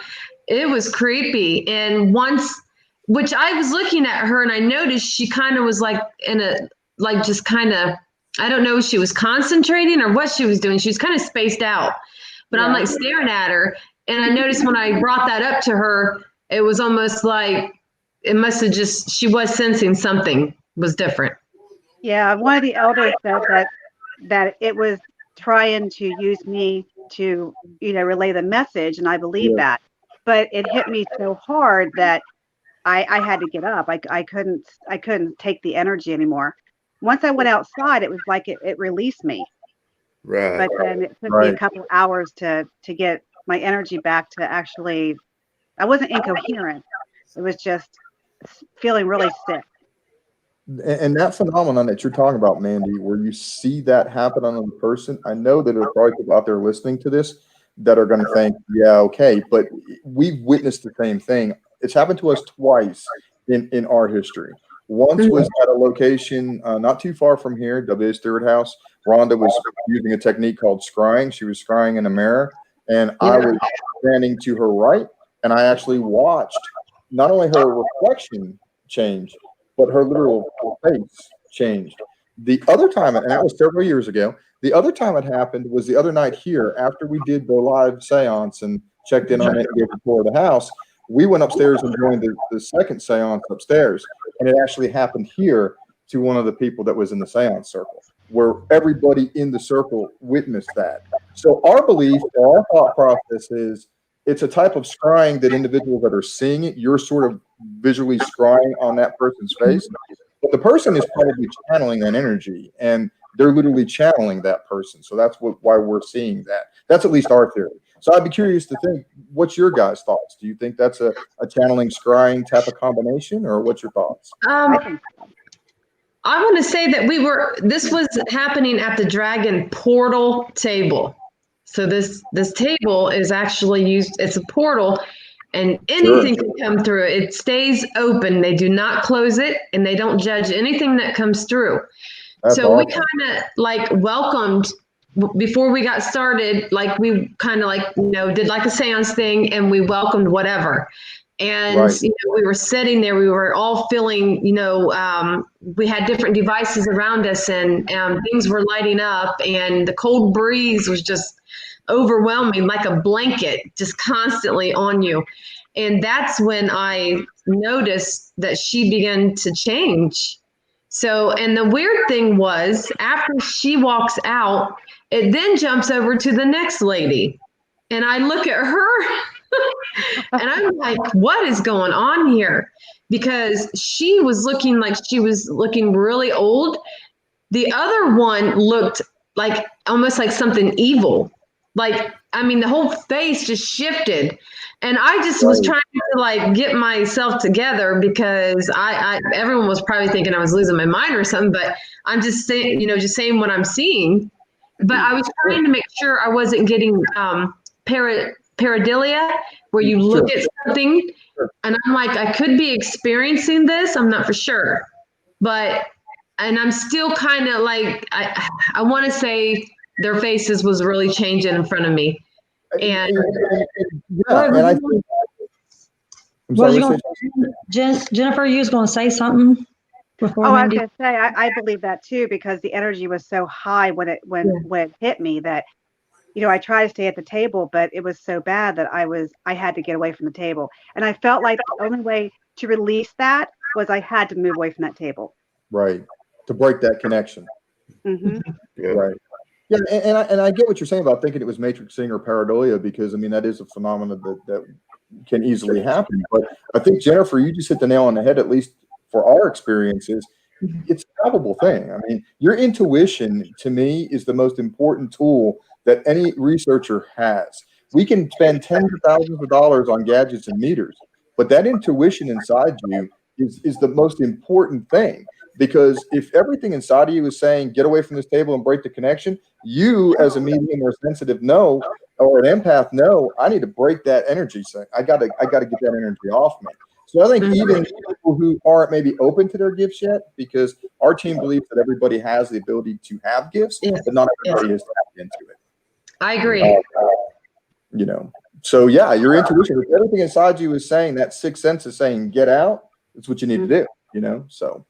S6: It was creepy. And once, which I was looking at her and I noticed she kind of was like in a like just kind of, I don't know if she was concentrating or what she was doing. She was kind of spaced out. But I'm like staring at her, and I noticed when I brought that up to her, it was almost like it must have just, she was sensing something was different.
S4: Yeah, one of the elders said that it was trying to use me to, relay the message, and I believe that. But it hit me so hard that I had to get up. I couldn't take the energy anymore. Once I went outside, it was like it released me.
S3: Right.
S4: But then it took me a couple hours to get my energy back to actually, I wasn't incoherent. It was just feeling really sick.
S1: And that phenomenon that you're talking about, Mandy, where you see that happen on another person, I know that there are probably people out there listening to this that are going to think, yeah, okay, but we've witnessed the same thing. It's happened to us twice in our history. Once was at a location not too far from here, ESTHouse. Rhonda was using a technique called scrying. She was scrying in a mirror, and I was standing to her right, and I actually watched not only her reflection change, but her literal face changed. The other time, and that was several years ago, the other time it happened was the other night here after we did the live seance and checked in on it and gave the tour of the house. We went upstairs and joined the second seance upstairs, and it actually happened here to one of the people that was in the seance circle, where everybody in the circle witnessed that. So our belief, or our thought process is, it's a type of scrying that individuals that are seeing it, you're sort of visually scrying on that person's face, but the person is probably channeling that energy, and they're literally channeling that person. So that's why we're seeing that. That's at least our theory. So I'd be curious to think, what's your guys' thoughts? Do you think that's a channeling, scrying type of combination, or what's your thoughts?
S6: I want to say that this was happening at the Dragon Portal table. So this table is actually used, it's a portal, and anything can come through. It stays open. They do not close it, and they don't judge anything that comes through. That's so awesome. We kind of like welcomed, before we got started, like we kind of like, did like a seance thing, and we welcomed whatever. And we were sitting there, we were all feeling, we had different devices around us, and things were lighting up, and the cold breeze was just overwhelming, like a blanket, just constantly on you. And that's when I noticed that she began to change. So, and the weird thing was, after she walks out, it then jumps over to the next lady. And I look at her and I'm like, what is going on here? Because she was looking like she was looking really old. The other one looked like almost like something evil. Like, I mean, the whole face just shifted. And I just was trying to like get myself together, because everyone was probably thinking I was losing my mind or something, but I'm just saying, just saying what I'm seeing. But I was trying to make sure I wasn't getting pareidolia, where you look at something and I'm like, I could be experiencing this. I'm not for sure. And I'm still kind of like, I want to say their faces was really changing in front of me. And
S5: I think, Jennifer, you was going to say something before Mandy?
S4: I was going to say, I believe that too, because the energy was so high when it hit me that, I tried to stay at the table, but it was so bad that I had to get away from the table. And I felt like the only way to release that was I had to move away from that table.
S1: Right. To break that connection.
S4: Mm-hmm.
S1: Right. Yeah, and I get what you're saying about thinking it was matrixing or pareidolia, because I mean that is a phenomenon that can easily happen. But I think, Jennifer, you just hit the nail on the head, at least for our experiences. it's a palpable thing. I mean, your intuition to me is the most important tool that any researcher has. We can spend tens of thousands of dollars on gadgets and meters, but that intuition inside you is the most important thing. Because if everything inside of you is saying, get away from this table and break the connection, you as a medium or sensitive know, or an empath know, I need to break that energy. So I gotta get that energy off me. So I think even people who aren't maybe open to their gifts yet, because our team believes that everybody has the ability to have gifts, but not everybody is tapped into it.
S6: I agree.
S1: You know, so yeah, your intuition, if everything inside you is saying, that sixth sense is saying, get out, it's what you need to do, you know? So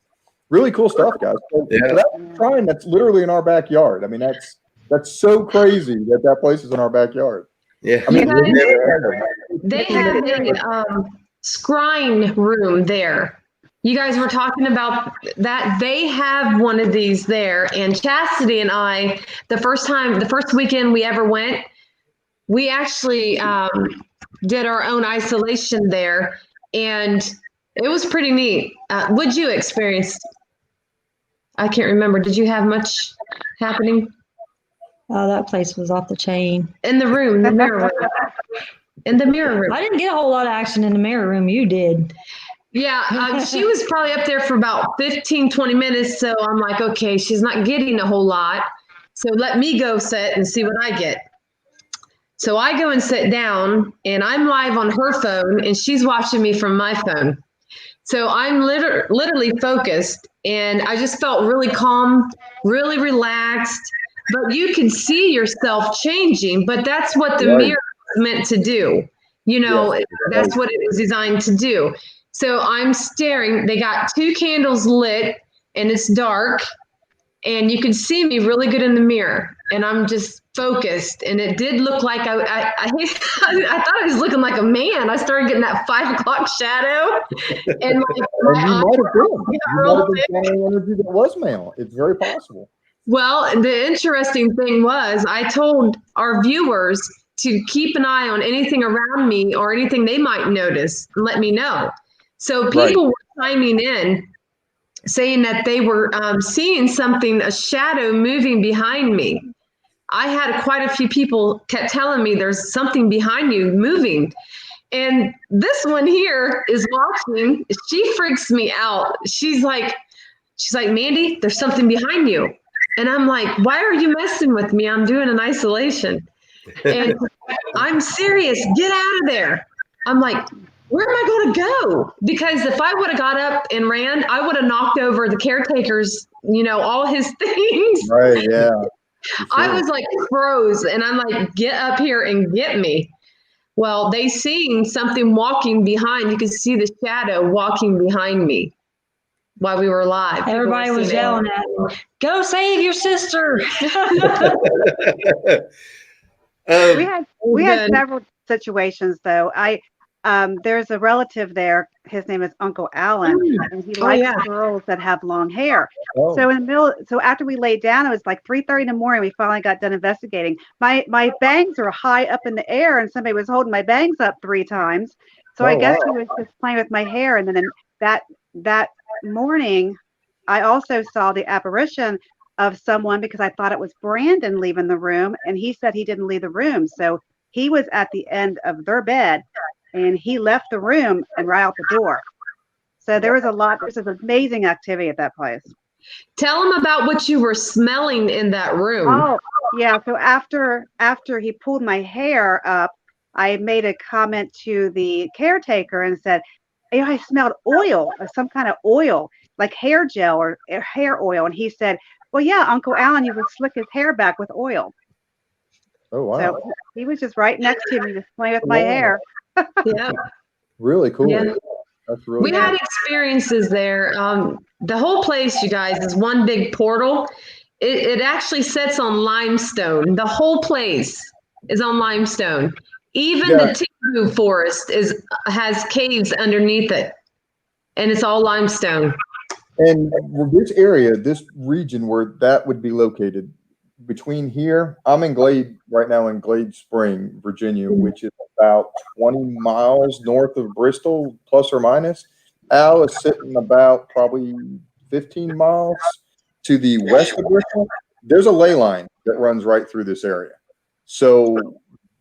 S1: really cool stuff, guys. So that shrine, that's literally in our backyard. I mean, that's so crazy that place is in our backyard.
S3: Yeah.
S1: I mean,
S6: they have a scrying room there. You guys were talking about that. They have one of these there. And Chastity and I, the first weekend we ever went, we actually did our own isolation there. And it was pretty neat. What'd you experience? I can't remember. Did you have much happening?
S5: Oh, that place was off the chain.
S6: In the room, the mirror room. In the mirror room.
S5: I didn't get a whole lot of action in the mirror room. You did.
S6: Yeah, she was probably up there for about 15, 20 minutes. So I'm like, okay, she's not getting a whole lot. So let me go sit and see what I get. So I go and sit down, and I'm live on her phone, and she's watching me from my phone. So I'm literally focused, and I just felt really calm, really relaxed. But you can see yourself changing, but that's what the mirror is meant to do. You know, that's what it was designed to do. So I'm staring. They got 2 candles lit, and it's dark, and you can see me really good in the mirror. And I'm just focused, and it did look like I thought I was looking like a man. I started getting that 5 o'clock shadow, and my eyes
S1: were channeling energy that was male. It's very possible.
S6: Well, the interesting thing was, I told our viewers to keep an eye on anything around me or anything they might notice and let me know. So people were chiming in, saying that they were seeing something, a shadow moving behind me. I had quite a few people kept telling me there's something behind you moving. And this one here is watching. She freaks me out. She's like, Mandy, there's something behind you. And I'm like, why are you messing with me? I'm doing an isolation. And I'm serious. Get out of there. I'm like, where am I going to go? Because if I would have got up and ran, I would have knocked over the caretaker's, all his things.
S1: Right, yeah.
S6: I was like froze, and I'm like, get up here and get me. Well, they seen something walking behind. You could see the shadow walking behind me while we were live.
S5: Everybody was yelling at me, go save your sister.
S4: We had several situations, though. There's a relative there. His name is Uncle Alan, and he likes girls that have long hair.
S1: Oh.
S4: So after we laid down, it was like 3:30 in the morning. We finally got done investigating. My bangs are high up in the air, and somebody was holding my bangs up 3 times. So I guess he was just playing with my hair. And then that morning, I also saw the apparition of someone, because I thought it was Brandon leaving the room, and he said he didn't leave the room. So he was at the end of their bed, and he left the room and right out the door. So there's an amazing activity at that place.
S6: Tell them about what you were smelling in that room.
S4: Oh, yeah. So after he pulled my hair up, I made a comment to the caretaker and said, I smelled oil, some kind of oil, like hair gel or hair oil. And he said, well, yeah, Uncle Alan, you would slick his hair back with oil.
S1: Oh, wow.
S4: So he was just right next to me, just playing with my hair.
S6: Yeah.
S1: Really cool.
S6: Yeah.
S1: That's really
S6: We had experiences there. The whole place, you guys, is one big portal. It actually sits on limestone. The whole place is on limestone. Even the Tibu forest has caves underneath it, and it's all limestone.
S1: And this area, this region where that would be located, between here, I'm in Glade right now, in Glade Spring, Virginia, which is about 20 miles north of Bristol, plus or minus. Al is sitting about probably 15 miles to the west of Bristol, there's a ley line that runs right through this area. So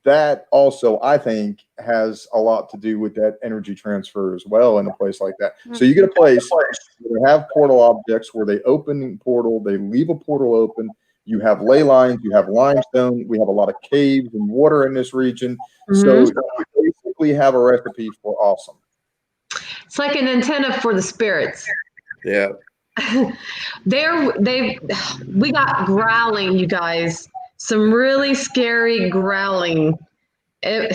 S1: that also, I think, has a lot to do with that energy transfer as well in a place like that. So you get a place where they have portal objects where they open portal, they leave a portal open. You have ley lines, you have limestone. We have a lot of caves and water in this region. So you basically have a recipe for awesome.
S6: It's like an antenna for the spirits.
S3: Yeah.
S6: We got growling, you guys. Some really scary growling. We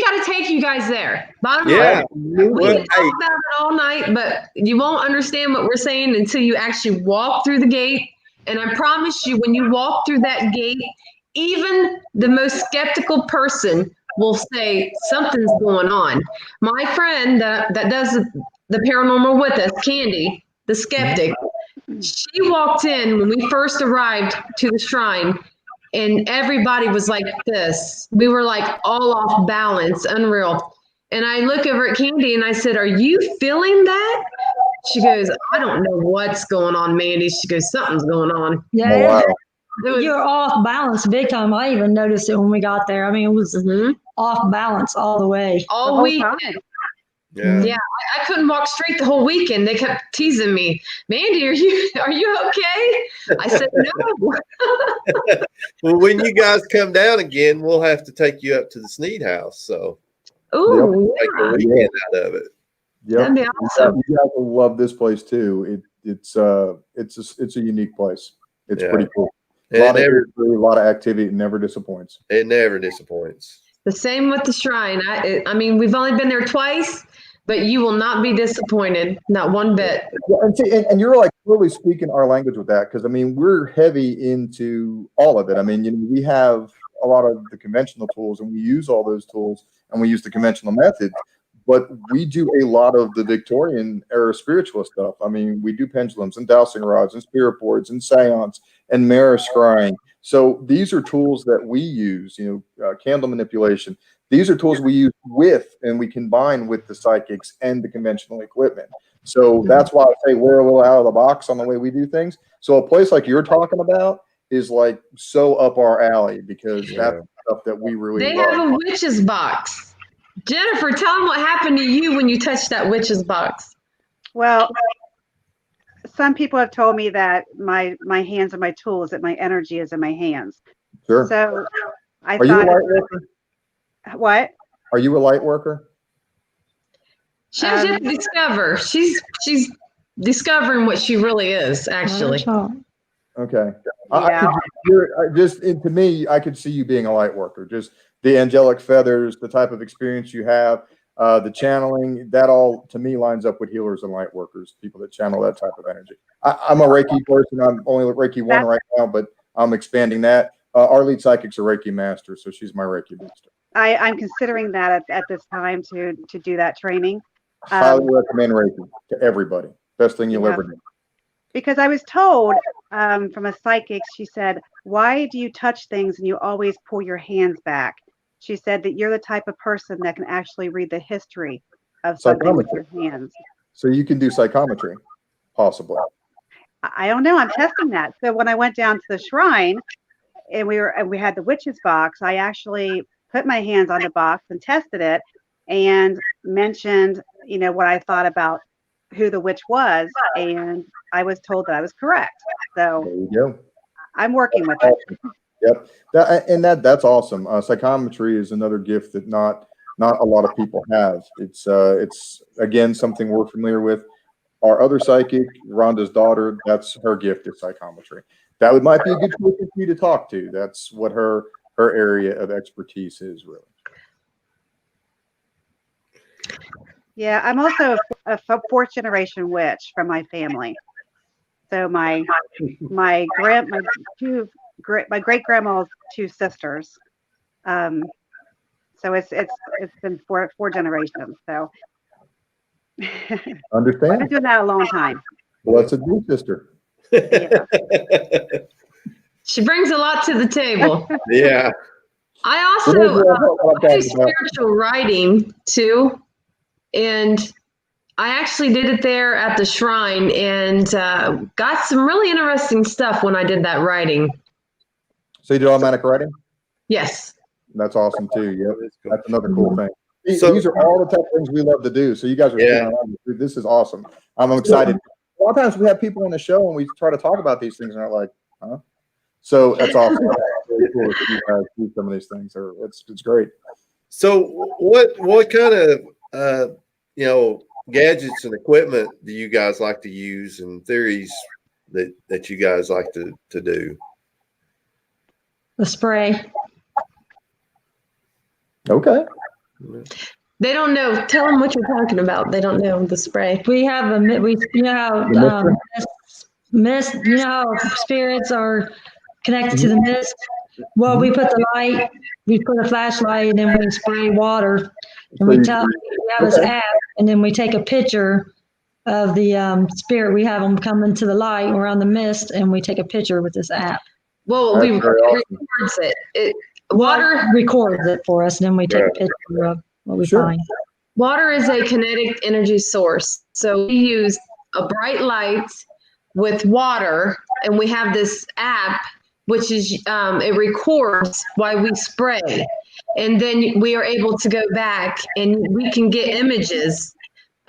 S6: got to take you guys there. Bottom line, we can talk about it all night, but you won't understand what we're saying until you actually walk through the gate. And I promise you, when you walk through that gate, even the most skeptical person will say something's going on. My friend that does the paranormal with us, Candy, the skeptic, she walked in when we first arrived to the shrine, and everybody was like this. We were like all off balance, unreal. And I look over at Candy and I said, "Are you feeling that?" She goes, "I don't know what's going on, Mandy." She goes, "Something's going on."
S5: Yeah,
S1: Wow.
S5: you're off balance big time. I even noticed it when we got there. I mean, it was off balance all the way.
S6: All weekend.
S3: Yeah.
S6: I couldn't walk straight the whole weekend. They kept teasing me, "Mandy, are you okay?" I said, "No."
S3: Well, when you guys come down again, we'll have to take you up to the ESTHouse. So
S6: Ooh,
S3: take a weekend out of it.
S6: that'd be awesome.
S1: You guys will love this place too. It's a unique place. It's pretty cool. A lot of activity. It never disappoints.
S3: It never disappoints.
S6: The same with the shrine. I mean, we've only been there twice, but you will not be disappointed, not one bit.
S1: And you're like totally speaking our language with that, because I mean we're heavy into all of it. I mean, we have a lot of the conventional tools, and we use all those tools, and we use the conventional methods. But we do a lot of the Victorian era spiritual stuff. I mean, we do pendulums and dowsing rods and spirit boards and séance and mirror scrying. So these are tools that we use, candle manipulation. These are tools we use with, and we combine with the psychics and the conventional equipment. So that's why I say we're a little out of the box on the way we do things. So a place like you're talking about is like so up our alley, because that's stuff that we really love.
S6: They have a witch's box. Jennifer, tell them what happened to you when you touched that witch's box.
S4: Well, some people have told me that my hands are my tools, that my energy is in my hands.
S1: Sure.
S4: So I
S1: Are
S4: thought,
S1: you a light worker?
S4: What?
S1: Are you a light worker?
S6: She has yet to discover. She's discovering what she really is, actually.
S1: Okay.
S4: Yeah.
S1: To me, I could see you being a light worker. Just the angelic feathers, the type of experience you have, the channeling, that all to me lines up with healers and light workers, people that channel that type of energy. I'm a Reiki person. I'm only Reiki 1 right now, but I'm expanding that. Our lead psychic's a Reiki master, so she's my Reiki master.
S4: I'm considering that at this time to do that training.
S1: Highly recommend Reiki to everybody. Best thing you'll ever do.
S4: Because I was told from a psychic, she said, "Why do you touch things and you always pull your hands back?" She said that you're the type of person that can actually read the history of something with your hands.
S1: So you can do psychometry, possibly.
S4: I don't know. I'm testing that. So when I went down to the shrine and we had the witch's box, I actually put my hands on the box and tested it and mentioned, what I thought about who the witch was, and I was told that I was correct. So
S1: there you go.
S4: I'm working with it.
S1: Yep. That's awesome. Psychometry is another gift that not a lot of people have. It's again something we're familiar with. Our other psychic, Rhonda's daughter, that's her gift is psychometry. That might be a good person for you to talk to. That's what her area of expertise is, really.
S4: Yeah, I'm also a fourth generation witch from my family. So my great grandma's 2 sisters. So it's been four generations. So
S1: Understand?
S4: I've been doing that a long time.
S1: Well, that's a good sister.
S4: Yeah.
S6: She brings a lot to the table.
S3: Yeah.
S6: I also do spiritual writing too. And I actually did it there at the shrine and got some really interesting stuff when I did that writing.
S1: So you did automatic writing?
S6: Yes.
S1: That's awesome too. Yep.
S3: That's cool.
S1: That's another cool thing.
S3: So-
S1: These are all the type of things we love to do. So you guys are
S3: Yeah.
S1: this is awesome. I'm excited. A lot of times we have people on the show and we try to talk about these things and they're like, huh? So that's awesome. It's really cool that you guys do some of these things. It's great.
S3: So what kind of gadgets and equipment do you guys like to use, and theories that you guys like to do?
S5: The spray.
S1: Okay.
S6: They don't know. Tell them what you're talking about. They don't know the spray.
S5: We have you know how mist, you know how spirits are connected to the mist. Well, we put the light, we put a flashlight, and then we spray water, and we have this app, and then we take a picture of the spirit. We have them come into the light or on the mist, and we take a picture with this app.
S6: Well,
S1: That's
S6: we
S1: very awesome.
S6: records it.
S5: Water
S6: Water
S5: records it for us, and then we take a picture of what we
S1: Sure.
S5: find.
S6: Water is a kinetic energy source. So we use a bright light with water, and we have this app, which is it records while we spray. And then we are able to go back and we can get images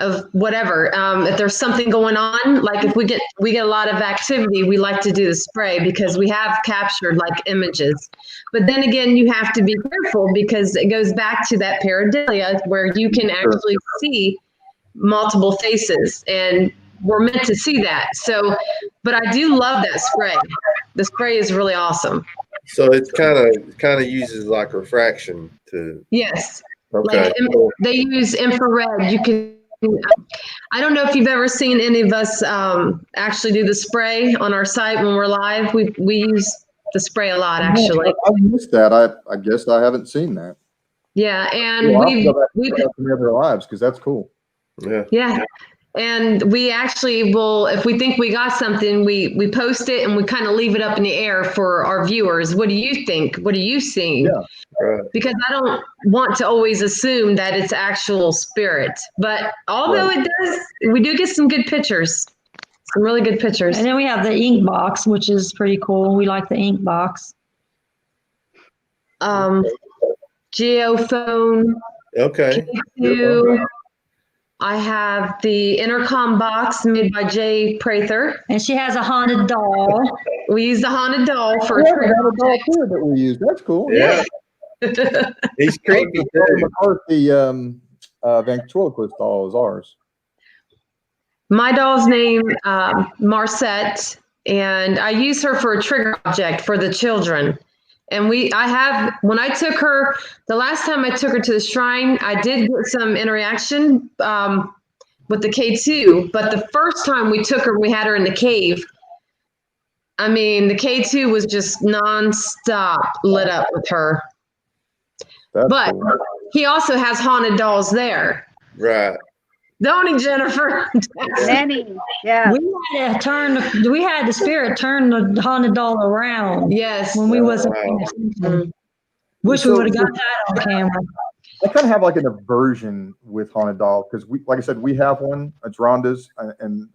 S6: of whatever. If there's something going on, like if we get a lot of activity, we like to do the spray because we have captured like images. But then again, you have to be careful because it goes back to that pareidolia where you can actually see multiple faces, and we're meant to see that. So, but I do love that spray. The spray is really awesome.
S3: So it's kind of uses like refraction to.
S6: Yes.
S3: Okay.
S6: Like they use infrared. You can. I don't know if you've ever seen any of us actually do the spray on our site when we're live. We use the spray a lot, actually.
S1: I missed that. I guess I haven't seen that.
S6: Yeah, and
S1: Well, I'll have to
S6: we
S1: go back and check out some of their lives because that's cool.
S3: Yeah.
S6: and we actually will, if we think we got something, we post it and we kind of leave it up in the air for our viewers. What do you think? What are you seeing?
S1: Yeah.
S3: Right.
S6: Because I don't want to always assume that it's actual spirit. But although it does, we do get some good pictures, some really good pictures.
S5: And then we have the ink box, which is pretty cool. We like the ink box.
S6: Geophone.
S3: Okay.
S6: Q2. I have the Intercom Box made by Jay Prather.
S5: And she has a haunted doll.
S6: We use the haunted doll for
S1: We have a doll too that we use. That's cool.
S3: Yeah. He's creepy too.
S1: McCarthy ventriloquist doll is ours.
S6: My doll's name, Marcette, and I use her for a trigger object for the children. And when I took her, the last time I took her to the shrine, I did get some interaction with the K2, but the first time we took her, we had her in the cave. I mean, the K2 was just nonstop lit up with her.
S1: That's
S6: But
S1: cool.
S6: he also has haunted dolls there.
S3: Right.
S6: Don't he, Jennifer?
S4: Many, yeah.
S5: We had the spirit turn the haunted doll around
S6: Yes.
S5: when we wasn't
S3: Wow.
S5: paying attention. Wish we would have got that on camera.
S1: I kind of have like an aversion with haunted doll because like I said, we have one. It's Rhonda's, and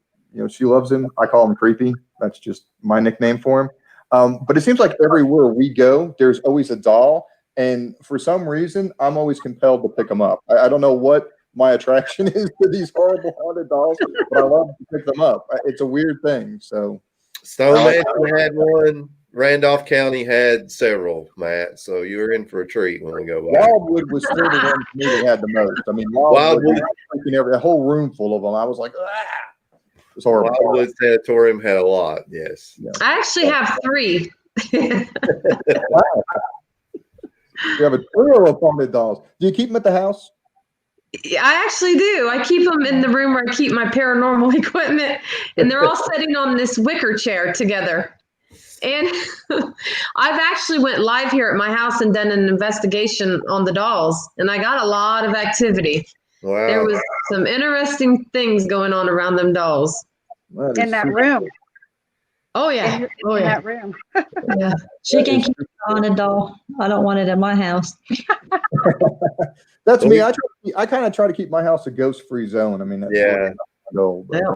S1: she loves him. I call him Creepy. That's just my nickname for him. But it seems like everywhere we go, there's always a doll, and for some reason, I'm always compelled to pick them up. I don't know what my attraction is to these horrible haunted dolls, but I love to pick them up. It's a weird thing. So
S3: Stone Mansion had one. Randolph County had several, Matt. So you're in for a treat when we go by.
S1: Wildwood was still the one to me that had the most. I mean, Wildwood a whole room full of them. I was like, ah. It was horrible.
S3: Wildwood Sanatorium had a lot. Yes.
S1: Yeah.
S6: I actually have 3.
S1: You have a trio of haunted dolls. Do you keep them at the house?
S6: I actually do. I keep them in the room where I keep my paranormal equipment, and they're all sitting on this wicker chair together. And I've actually went live here at my house and done an investigation on the dolls, and I got a lot of activity.
S3: Wow.
S6: There was some interesting things going on around them dolls.
S4: In that room.
S6: Oh yeah.
S4: In
S6: Oh yeah.
S4: that room.
S6: Yeah.
S5: She can keep the haunted doll. I don't want it in my house.
S1: That's me. I kind of try to keep my house a ghost-free zone. I mean, that's
S3: Yeah.
S1: my goal. But.
S6: Yeah.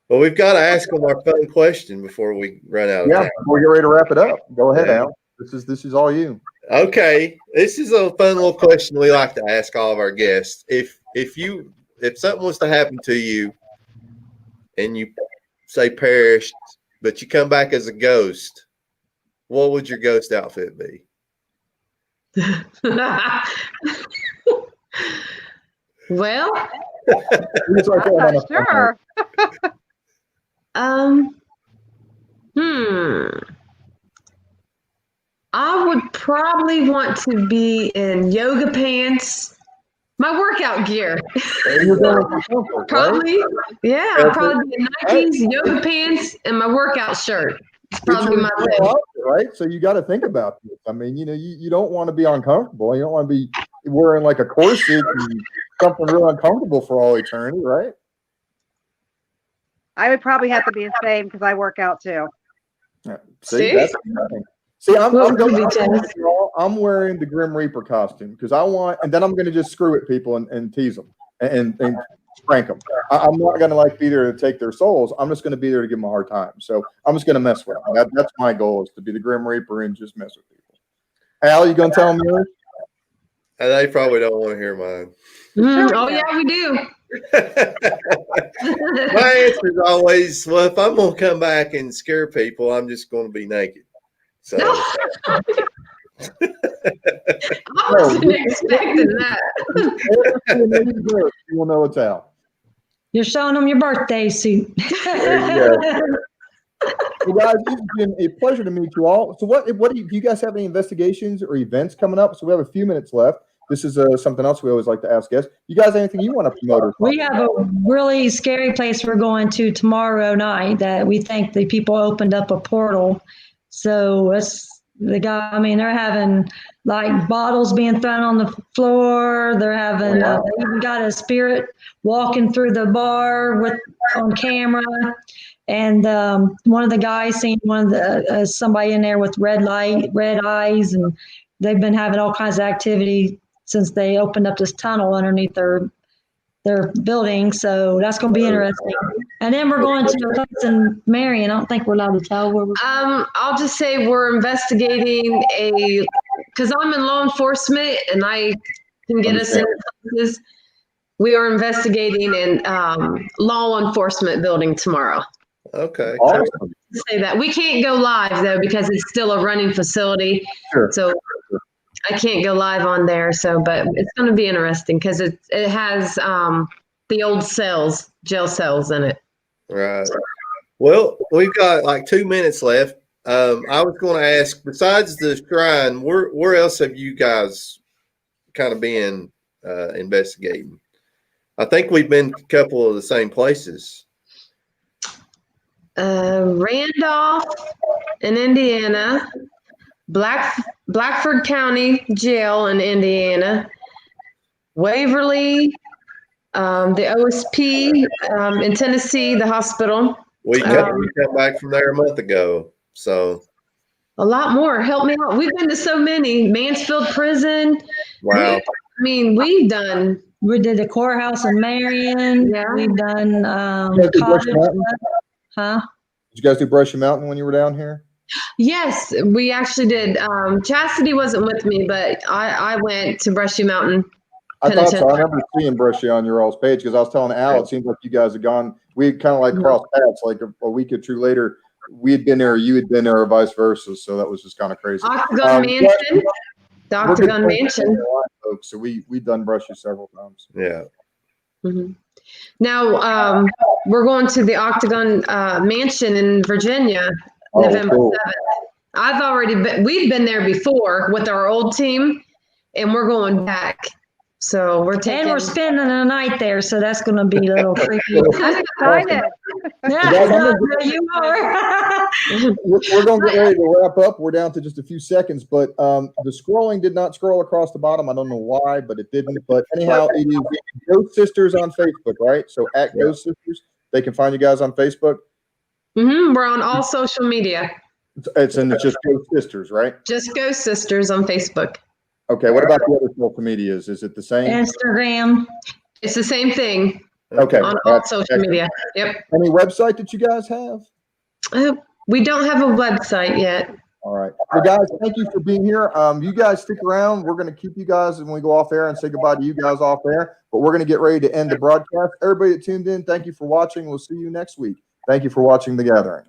S3: Well, we've got to ask them our fun question before we run out of
S1: Yeah,
S3: time.
S1: before we get ready to wrap it up. Go ahead,
S3: Yeah.
S1: Al. This is all you.
S3: Okay, this is a fun little question we like to ask all of our guests. If something was to happen to you, and you say perished, but you come back as a ghost, what would your ghost outfit be?
S6: Well,
S4: I'm not sure.
S6: I would probably want to be in yoga pants, my workout gear. Probably, yeah, I'd probably be in Nikes, yoga pants, and my workout shirt. It's probably my look.
S1: Right? So you got to think about this. I mean, you don't want to be uncomfortable. You don't want to be wearing like a corset and something real uncomfortable for all eternity, right?
S4: I would probably have to be the same because I work out too.
S1: Yeah.
S6: See?
S1: That's nothing. See, I'm wearing the Grim Reaper costume because I want, and then I'm going to just screw at people and tease them and prank them. I'm not going to like be there to take their souls. I'm just going to be there to give them a hard time. So I'm just going to mess with them. That's my goal, is to be the Grim Reaper and just mess with people. Al, you going to tell them yours?
S3: They probably don't want to hear mine.
S6: Oh yeah, we do.
S3: My answer is always, well, if I'm going to come back and scare people, I'm just going to be naked. So
S6: I wasn't expecting that.
S1: You will know it's Al.
S5: You're showing them your birthday suit.
S1: There you go. Well, guys, it's been a pleasure to meet you all. So what do you guys have any investigations or events coming up? So we have a few minutes left. This is something else we always like to ask guests. You guys have anything you want to promote? Or
S5: we have a really scary place we're going to tomorrow night that we think the people opened up a portal. So they're having like bottles being thrown on the floor. They're having, they even got a spirit walking through the bar on camera. And one of the guys seen somebody in there with red eyes, and they've been having all kinds of activity since they opened up this tunnel underneath their building. So that's going to be interesting. And then we're going to a place in Marion. I don't think we're allowed to tell where we're going.
S6: I'll just say we're investigating because I'm in law enforcement and I can get us in places. We are investigating in law enforcement building tomorrow.
S3: Okay.
S1: awesome.
S6: Say that we can't go live though because it's still a running facility.
S1: Sure.
S6: So I can't go live on there. So, but it's going to be interesting because it has the old jail cells in it.
S3: Right. Well, we've got like 2 minutes left. I was going to ask, besides the shrine, where else have you guys kind of been investigating? I think we've been a couple of the same places.
S6: Randolph in Indiana, Blackford County Jail in Indiana, Waverly, the OSP in Tennessee, the hospital.
S3: We come back from there a month ago. So
S6: a lot more. Help me out. We've been to so many. Mansfield Prison.
S3: Wow.
S6: We
S5: did the courthouse in Marion.
S6: Yeah.
S5: We've done
S1: Brushy Mountain?
S5: Huh?
S1: Did you guys do Brushy Mountain when you were down here?
S6: Yes, we actually did. Chastity wasn't with me, but I went to Brushy Mountain.
S1: I thought so. I remember seeing Brushy on your all's page because I was telling Al, it seems like you guys had gone. We had kind of like crossed paths like a week or two later. We had been there, you had been there, or vice versa. So that was just kind of crazy.
S6: Octagon Mansion. The Octagon Mansion.
S1: Folks, so we've done Brushy several times.
S3: Yeah.
S6: Mm-hmm. Now we're going to the Octagon Mansion in Virginia, November 7th. We've been there before with our old team, and we're going back. So we're
S5: spending a night there, so that's going to be a little creepy.
S4: I'm excited.
S5: Yeah, you are.
S1: We're going to get ready to wrap up. We're down to just a few seconds, but the scrolling did not scroll across the bottom. I don't know why, but it didn't. But anyhow, it is Ghost Sisters on Facebook, right? So at Ghost Sisters, they can find you guys on Facebook.
S6: Mm-hmm. We're on all social media.
S1: It's just Ghost Sisters, right?
S6: Just Ghost Sisters on Facebook.
S1: Okay. What about the other social medias? Is it the same?
S5: Instagram.
S6: It's the same thing
S1: Okay.
S6: on all social media. Yep.
S1: Any website that you guys have?
S6: We don't have a website yet.
S1: All right. Well, guys, thank you for being here. You guys stick around. We're going to keep you guys when we go off air and say goodbye to you guys off air. But we're going to get ready to end the broadcast. Everybody that tuned in, thank you for watching. We'll see you next week. Thank you for watching The Gathering.